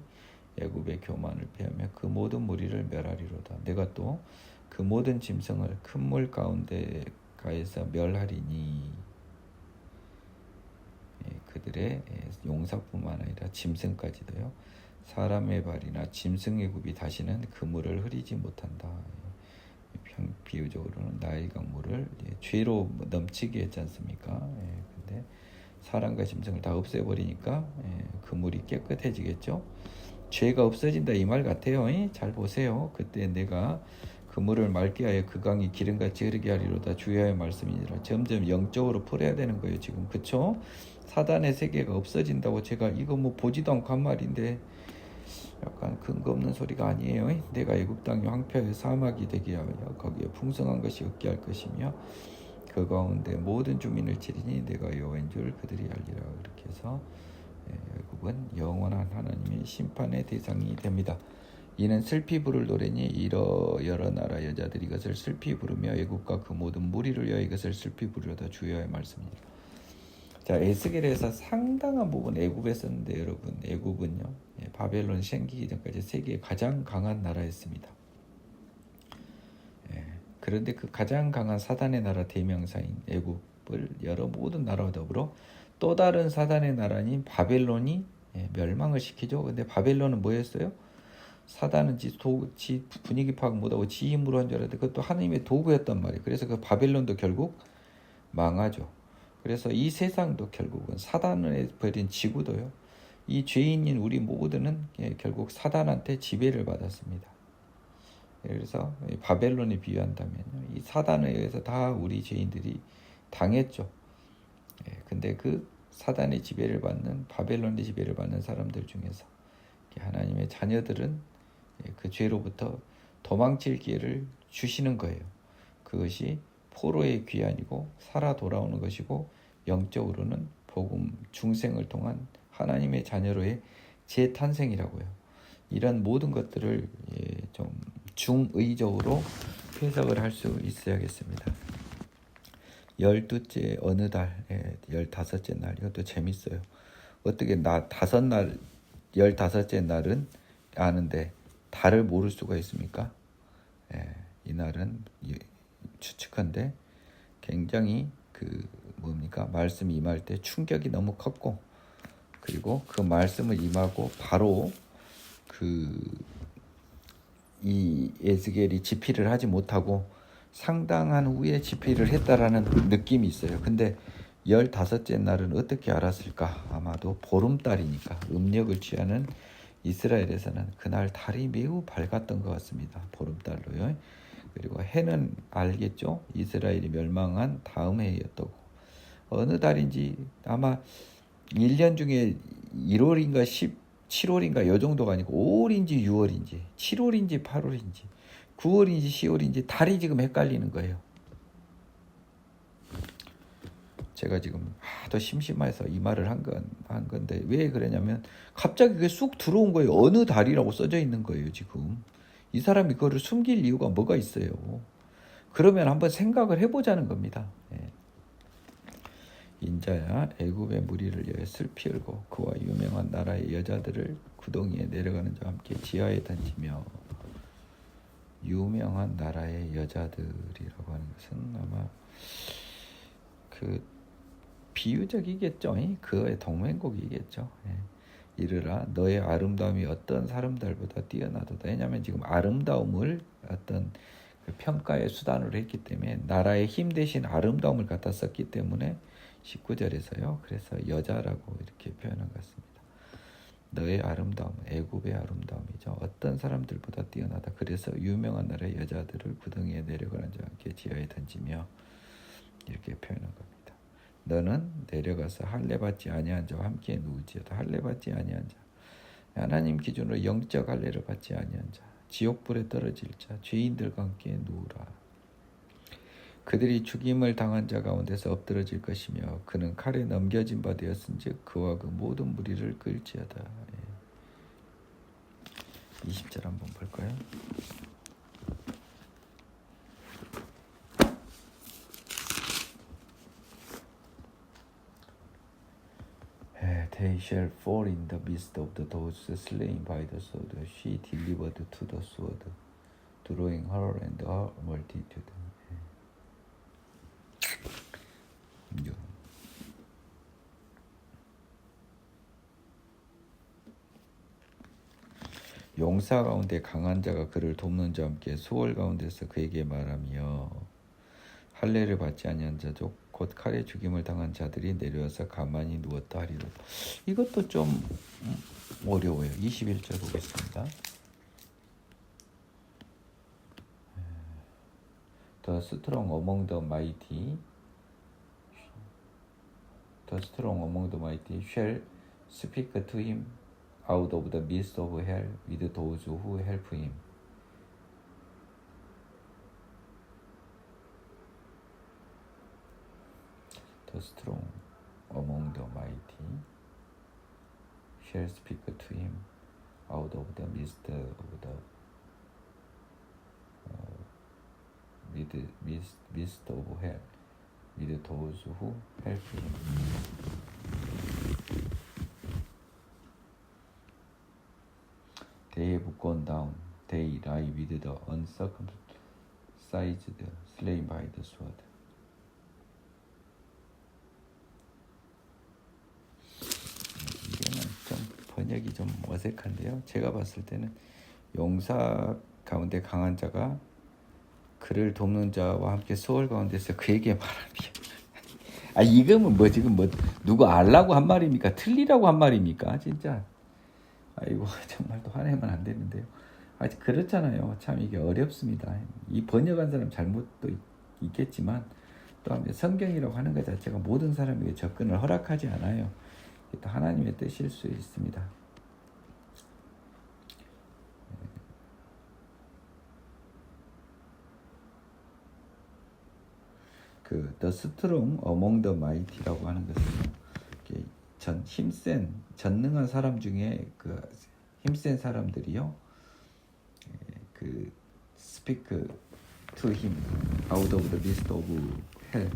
애굽의 교만을 패하며 그 모든 무리를 멸하리로다. 내가 또 그 모든 짐승을 큰 물 가운데가에서 멸하리니 그들의 용사뿐만 아니라 짐승까지도요. 사람의 발이나 짐승의 굽이 다시는 그 물을 흐리지 못한다. 비유적으로는 나일 강물을 죄로 넘치게 했지 않습니까? 근데 사람과 짐승을 다 없애버리니까 그 물이 깨끗해지겠죠. 죄가 없어진다 이 말 같아요. 잘 보세요. 그때 내가 그 물을 맑게 하여 그 강이 기름같이 흐르게 하리로다. 주여의 말씀이니라. 점점 영적으로 풀어야 되는 거예요. 지금 그쵸? 사단의 세계가 없어진다고 제가 이거 뭐 보지도 않고 한 말인데 약간 근거 없는 소리가 아니에요. 내가 애굽 땅이 황폐하여 사막이 되게 하여 거기에 풍성한 것이 없게 할 것이며 그 가운데 모든 주민을 치리니 내가 여호와인 줄 그들이 알리라. 그렇게 해서 애굽은 영원한 하나님의 심판의 대상이 됩니다. 이는 슬피 부를 노래니 여러 나라 여자들이 이것을 슬피 부르며 애굽과 그 모든 무리를 위하여 이것을 슬피 부르다 주여의 말씀입니다. 자, 에스겔에서 상당한 부분 애굽에 썼는데 여러분 애굽은요 바벨론 생기기 전까지 세계의 가장 강한 나라였습니다. 그런데 그 가장 강한 사단의 나라 대명사인 애굽을 여러 모든 나라와 더불어 또 다른 사단의 나라인 바벨론이 멸망을 시키죠. 근데 바벨론은 뭐였어요? 사단은 지 분위기 파악 못하고 지 힘으로 한 줄 알았는데 그것도 하나님의 도구였단 말이에요. 그래서 그 바벨론도 결국 망하죠. 그래서 이 세상도 결국은 사단을 벌인 지구도요. 이 죄인인 우리 모두는 결국 사단한테 지배를 받았습니다. 그래서 바벨론에 비유한다면 이 사단에 의해서 다 우리 죄인들이 당했죠. 근데 그 사단의 지배를 받는 바벨론의 지배를 받는 사람들 중에서 하나님의 자녀들은 그 죄로부터 도망칠 기회를 주시는 거예요. 그것이 포로의 귀환이고 살아 돌아오는 것이고 영적으로는 복음 중생을 통한 하나님의 자녀로의 재탄생이라고요. 이런 모든 것들을 좀 중의적으로 해석을 할 수 있어야겠습니다. 12째 어느 달, 15째 날 이것도 재밌어요. 어떻게 15째 날은 아는데 달을 모를 수가 있습니까? 이 날은 추측한데 굉장히 말씀이 임할 때 충격이 너무 컸고 그리고 그 말씀을 임하고 바로 이 에스겔이 집필을 하지 못하고 상당한 후에 집필을 했다라는 느낌이 있어요. 근데 15째 날은 어떻게 알았을까? 아마도 보름달이니까 음력을 취하는 이스라엘에서는 그날 달이 매우 밝았던 것 같습니다. 보름달로요. 그리고 해는 알겠죠. 이스라엘이 멸망한 다음 해였다고. 어느 달인지 아마 1년 중에 1월인가 7월인가 요 정도가 아니고 5월인지 6월인지 7월인지 8월인지 9월인지 10월인지 달이 지금 헷갈리는 거예요. 제가 지금 더 심심해서 이 말을 한 건데 왜 그러냐면 갑자기 그게 쑥 들어온 거예요. 어느 달이라고 써져 있는 거예요. 지금 이 사람이 그거를 숨길 이유가 뭐가 있어요. 그러면 한번 생각을 해보자는 겁니다. 예. 인자야 애굽의 무리를 위하여 슬피 울고 그와 유명한 나라의 여자들을 구덩이에 내려가는 자와 함께 지하에 던지며. 유명한 나라의 여자들이라고 하는 것은 아마 그 비유적이겠죠. 그의 동맹곡이겠죠. 이르라 너의 아름다움이 어떤 사람들보다 뛰어나도다. 왜냐하면 지금 아름다움을 어떤 그 평가의 수단으로 했기 때문에 나라의 힘 대신 아름다움을 갖다 썼기 때문에 19절에서요. 그래서 여자라고 이렇게 표현한 것 같습니다. 너의 아름다움, 애굽의 아름다움이죠. 어떤 사람들보다 뛰어나다. 그래서 유명한 나라의 여자들을 구덩이에 내려가는 자와 함께 지하에 던지며 이렇게 표현한 겁니다. 너는 내려가서 할례 받지 아니한 자와 함께 누우지어다. 할례 받지 아니한 자, 하나님 기준으로 영적 할례를 받지 아니한 자, 지옥불에 떨어질 자, 죄인들과 함께 누우라. 그들이 죽임을 당한 자 가운데서 엎드러질 것이며 그는 칼에 넘겨진 바 되었은즉 그와 그 모든 무리를 끌지어다. 20절 한번 볼까요? They shall fall in the midst of those slain by the sword. She delivered to the sword, drawing her and her multitude. 용사 가운데 강한 자가 그를 돕는 자와 함께 수월 가운데서 그에게 말하며 할례를 받지 아니한 자족 곧 칼에 죽임을 당한 자들이 내려와서 가만히 누웠다 하리라. 이것도 좀 어려워요. 21절 보겠습니다. The strong among the mighty shall speak to him out of the midst of hell with those who help him. The strong among the mighty shall speak to him out of the midst of the midst of hell with those who help him. They have gone down. They lie with the uncircumcised, slain by the sword. 이거는 좀 번역이 좀 어색한데요. 제가 봤을 때는 용사 가운데 강한 자가 그를 돕는 자와 함께 수월 가운데서 그에게 말하며. 이거는 뭐 지금 뭐 누구 알라고 한 말입니까? 틀리라고 한 말입니까? 진짜. 아이고 정말 또 화내면 안 되는데요. 그렇잖아요. 참 이게 어렵습니다. 이 번역한 사람 잘못도 있겠지만 또 성경이라고 하는 것 자체가 모든 사람에게 접근을 허락하지 않아요. 또 하나님의 뜻일 수 있습니다. 그 The strong among the mighty라고 하는 것은 힘센 전능한 사람 중에 그 힘센 사람들이요. 그 speak to him out of the midst of hell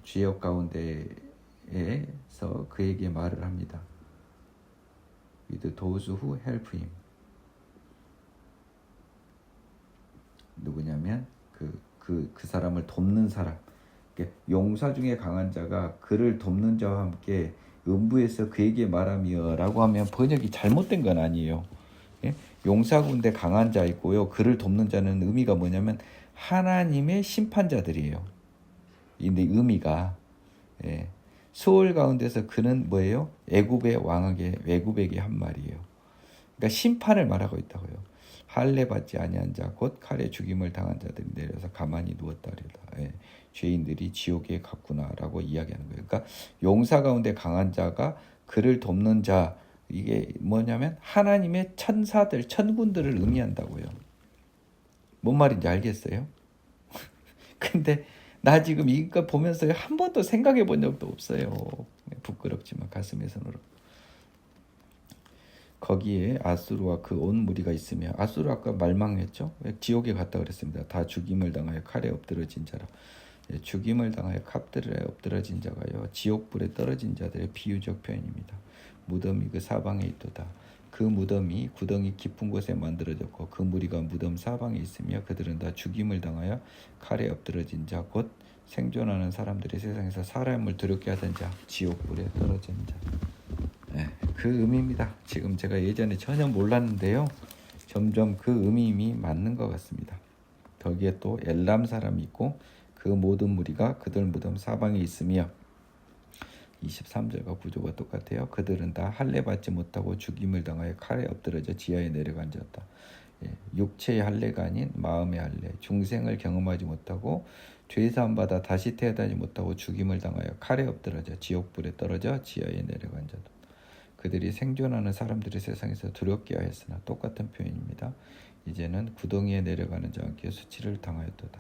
지옥 가운데에서 그에게 말을 합니다. with those who help him. 누구냐면 그 사람을 돕는 사람. 용사 중에 강한 자가 그를 돕는 자와 함께 음부에서 그에게 말하며 라고 하면 번역이 잘못된 건 아니에요. 용사 군대 강한 자 있고요. 그를 돕는 자는 의미가 뭐냐면 하나님의 심판자들이에요. 근데 의미가 수월 가운데서 그는 뭐예요? 애굽의 애굽에게 한 말이에요. 그러니까 심판을 말하고 있다고요. 할례 받지 아니한 자 곧 칼에 죽임을 당한 자들이 내려서 가만히 누웠다리다. 죄인들이 지옥에 갔구나라고 이야기하는 거예요. 그러니까 용사 가운데 강한 자가 그를 돕는 자, 이게 뭐냐면 하나님의 천사들, 천군들을 의미한다고요. 뭔 말인지 알겠어요? 근데 나 지금 이거 보면서 한 번도 생각해 본 적도 없어요. 부끄럽지만 가슴에 손으로. 거기에 아수르와 그 온 무리가 있으며 아수르 아까 말망했죠. 지옥에 갔다 그랬습니다. 다 죽임을 당하여 칼에 엎드러진 자라. 죽임을 당하여 칼들에 엎드러진 자가요 지옥불에 떨어진 자들의 비유적 표현입니다. 무덤이 그 사방에 있도다. 그 무덤이 구덩이 깊은 곳에 만들어졌고 그 무리가 무덤 사방에 있으며 그들은 다 죽임을 당하여 칼에 엎드러진 자 곧 생존하는 사람들이 세상에서 사람을 두렵게 하던 자 지옥불에 떨어진 자. 그 의미입니다. 지금 제가 예전에 전혀 몰랐는데요. 점점 그 의미이 맞는 것 같습니다. 거기에 또 엘람 사람이 있고 그 모든 무리가 그들 무덤 사방에 있으며 23절과 구조가 똑같아요. 그들은 다 할례 받지 못하고 죽임을 당하여 칼에 엎드러져 지하에 내려간 자다. 육체의 할례가 아닌 마음의 할례, 중생을 경험하지 못하고 죄사함 받아 다시 태어나지 못하고 죽임을 당하여 칼에 엎드러져 지옥불에 떨어져 지하에 내려간 자다. 그들이 생존하는 사람들이 세상에서 두렵게 하였으나 똑같은 표현입니다. 이제는 구덩이에 내려가는 자와 함께 수치를 당하였도다.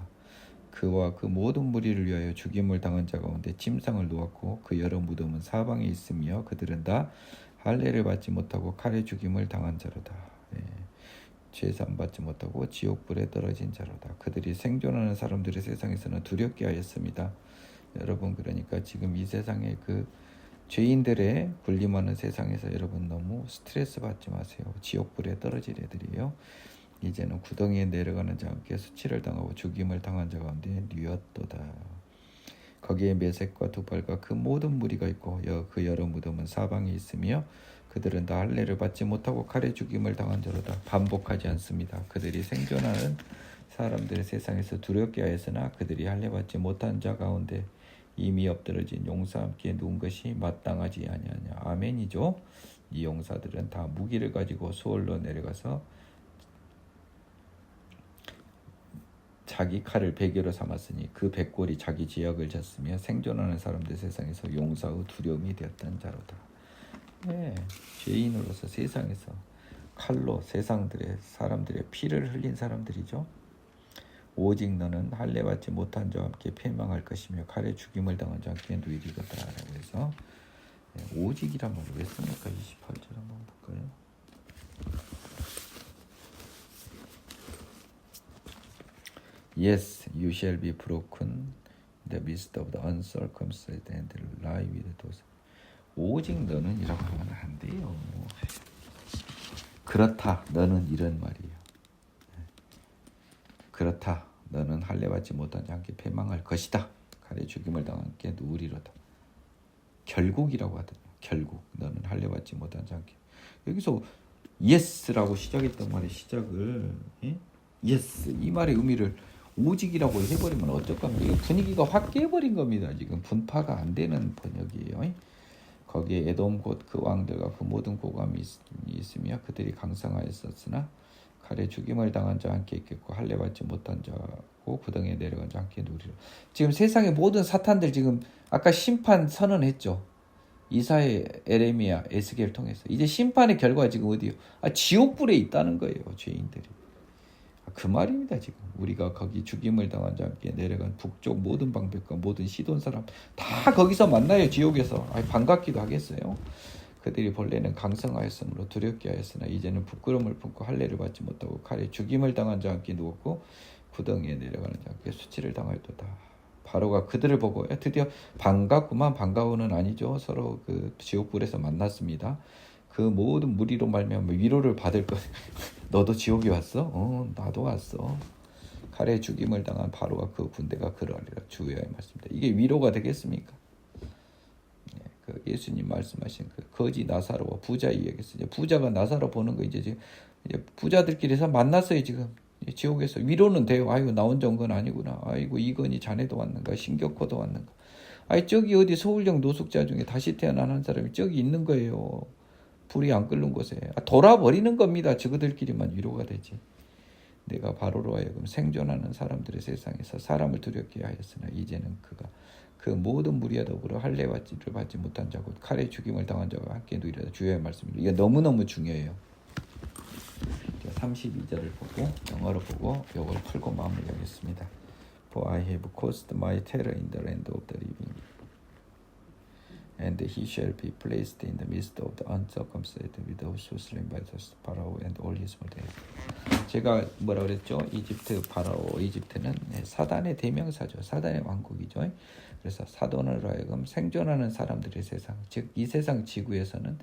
그와 그 모든 무리를 위하여 죽임을 당한 자 가운데 침상을 놓았고 그 여러 무덤은 사방에 있으며 그들은 다 할례를 받지 못하고 칼에 죽임을 당한 자로다. 죄사함 받지 못하고 지옥불에 떨어진 자로다. 그들이 생존하는 사람들이 세상에서는 두렵게 하였습니다. 여러분, 그러니까 지금 이 세상에 그 죄인들의 군림하는 세상에서 여러분 너무 스트레스 받지 마세요. 지옥불에 떨어질 애들이에요. 이제는 구덩이에 내려가는 자와 함께 수치를 당하고 죽임을 당한 자 가운데 누웠도다. 거기에 메섹과 두발과 그 모든 무리가 있고 그 여러 무덤은 사방에 있으며 그들은 다 할례를 받지 못하고 칼에 죽임을 당한 자로다. 반복하지 않습니다. 그들이 생존하는 사람들의 세상에서 두렵게 하였으나 그들이 할례 받지 못한 자 가운데 이미 엎드러진 용사와 함께 누운 것이 마땅하지 아니하냐. 아멘이죠. 이 용사들은 다 무기를 가지고 수월로 내려가서 자기 칼을 베개로 삼았으니 그 백골이 자기 지역을 졌으며 생존하는 사람들 세상에서 용사의 두려움이 되었던 자로다. 죄인으로서 세상에서 칼로 사람들의 피를 흘린 사람들이죠. 오직 너는 할례 받지 못한 자와 함께 패망할 것이며 칼에 죽임을 당한 자와 함께 누이리로다 라고 해서 오직이란 말을 왜 씁니까? 28절 한번 볼까요? Yes, you shall be broken in the midst of the uncircumcised and lie with those. 오직 너는 이라고 하면 안 돼요. 그렇다, 너는 이런 말이에요. 그렇다, 너는 할례 받지 못한 자와 함께 패망할 것이다. 칼에 죽임을 당한 함께 누우리로다. 결국이라고 하더라고요. 결국 너는 할례 받지 못한 자와 함께. 여기서 yes라고 시작했던 말의 시작을 yes 이 말의 의미를 오직이라고 해버리면 어떡합니까? 분위기가 확 깨버린 겁니다. 지금 분파가 안 되는 번역이에요. 거기에 에돔 곧 그 왕들과 그 모든 고감이 있으며 그들이 강성하였었으나 칼에 죽임을 당한 자와 함께 있겠고 할례 받지 못한 자고 구덩이에 내려간 자와 함께 누리라. 지금 세상의 모든 사탄들 지금 아까 심판 선언했죠. 이사야, 에레미야, 에스겔 통해서 이제 심판의 결과가 지금 어디요? 지옥불에 있다는 거예요. 죄인들이. 그 말입니다. 지금 우리가 거기 죽임을 당한 자와 함께 내려간 북쪽 모든 방백과 모든 시돈 사람 다 거기서 만나요. 지옥에서. 반갑기도 하겠어요. 그들이 본래는 강성하였으므로 두렵게 하였으나 이제는 부끄러움을 품고 할례를 받지 못하고 칼에 죽임을 당한 자와 함께 누웠고 구덩이에 내려가는 자와 함께 수치를 당하였도다. 바로가 그들을 보고 드디어 반갑구만. 반가워는 아니죠. 서로 그 지옥불에서 만났습니다. 그 모든 무리로 말미암아 위로를 받을 것. 너도 지옥에 왔어? 나도 왔어. 칼에 죽임을 당한 바로가 그 군대가 그러하리라. 주의 말씀입니다. 이게 위로가 되겠습니까? 그 예수님 말씀하신 그 거지 나사로와 부자 이야기에서 이제 부자가 나사로 보는 거 이제 부자들끼리서 만났어요. 지금 지옥에서 위로는 돼요. 아이고 나 혼자 온 건 아니구나. 아이고 이건희 자네도 왔는가? 신격호도 왔는가? 저기 어디 서울역 노숙자 중에 다시 태어난 한 사람이 저기 있는 거예요. 불이 안 끓는 곳에 돌아버리는 겁니다. 저그들끼리만 위로가 되지. 내가 바로로 하여금 생존하는 사람들의 세상에서 사람을 두렵게 하였으나 이제는 그가 그 모든 무리와 더불어 할례를 받지 못한 자고 칼에 죽임을 당한 자와 함께 누리라. 주의 말씀입니다. 이게 너무너무 중요해요. 32절을 보고 영어로 보고 이걸 풀고 마무리하겠습니다. For I have caused my terror in the land of the living. And he shall be placed in the midst of the uncircumcised with those who slain by the Pharaoh and all his multitude. 제가 뭐라 그랬죠? 이집트 파라오, 이집트는 사단의 대명사죠. 사단의 왕국이죠. 그래서 사돈으로 하여금 생존하는 사람들의 세상, 즉 이 세상 지구에서는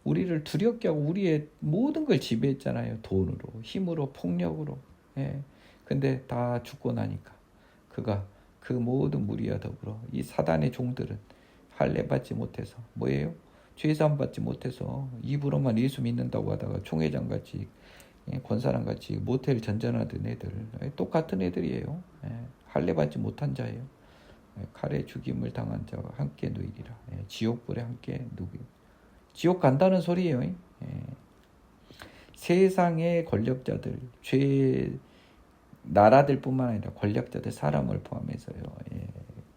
우리를 두렵게 하고 우리의 모든 걸 지배했잖아요. 돈으로, 힘으로, 폭력으로. 근데 다 죽고 나니까 그가 그 모든 무리와 더불어 이 사단의 종들은 할례 받지 못해서 뭐예요? 죄사함 받지 못해서 입으로만 예수 믿는다고 하다가 총회장같이 권사람같이 모텔 전전하던 애들 똑같은 애들이에요. 할례 받지 못한 자예요. 칼에 죽임을 당한 자와 함께 누이리라. 지옥불에 함께 누기. 지옥 간다는 소리예요. 세상의 권력자들, 나라들뿐만 아니라 권력자들, 사람을 포함해서요.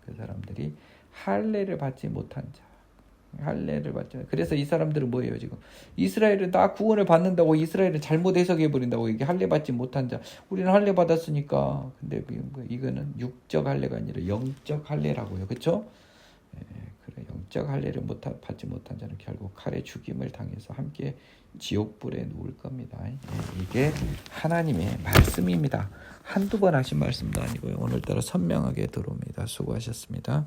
그 사람들이 할례를 받지 못한 자, 할례를 받지. 그래서 이 사람들은 뭐예요 지금? 이스라엘은 나 구원을 받는다고 이스라엘은 잘못 해석해 버린다고 이게 할례 받지 못한 자. 우리는 할례 받았으니까. 근데 이거는 육적 할례가 아니라 영적 할례라고요, 그렇죠? 그래, 영적 할례를 받지 못한 자는 결국 칼에 죽임을 당해서 함께 지옥불에 누울 겁니다. 이게 하나님의 말씀입니다. 한두 번 하신 말씀도 아니고요. 오늘따라 선명하게 들어옵니다. 수고하셨습니다.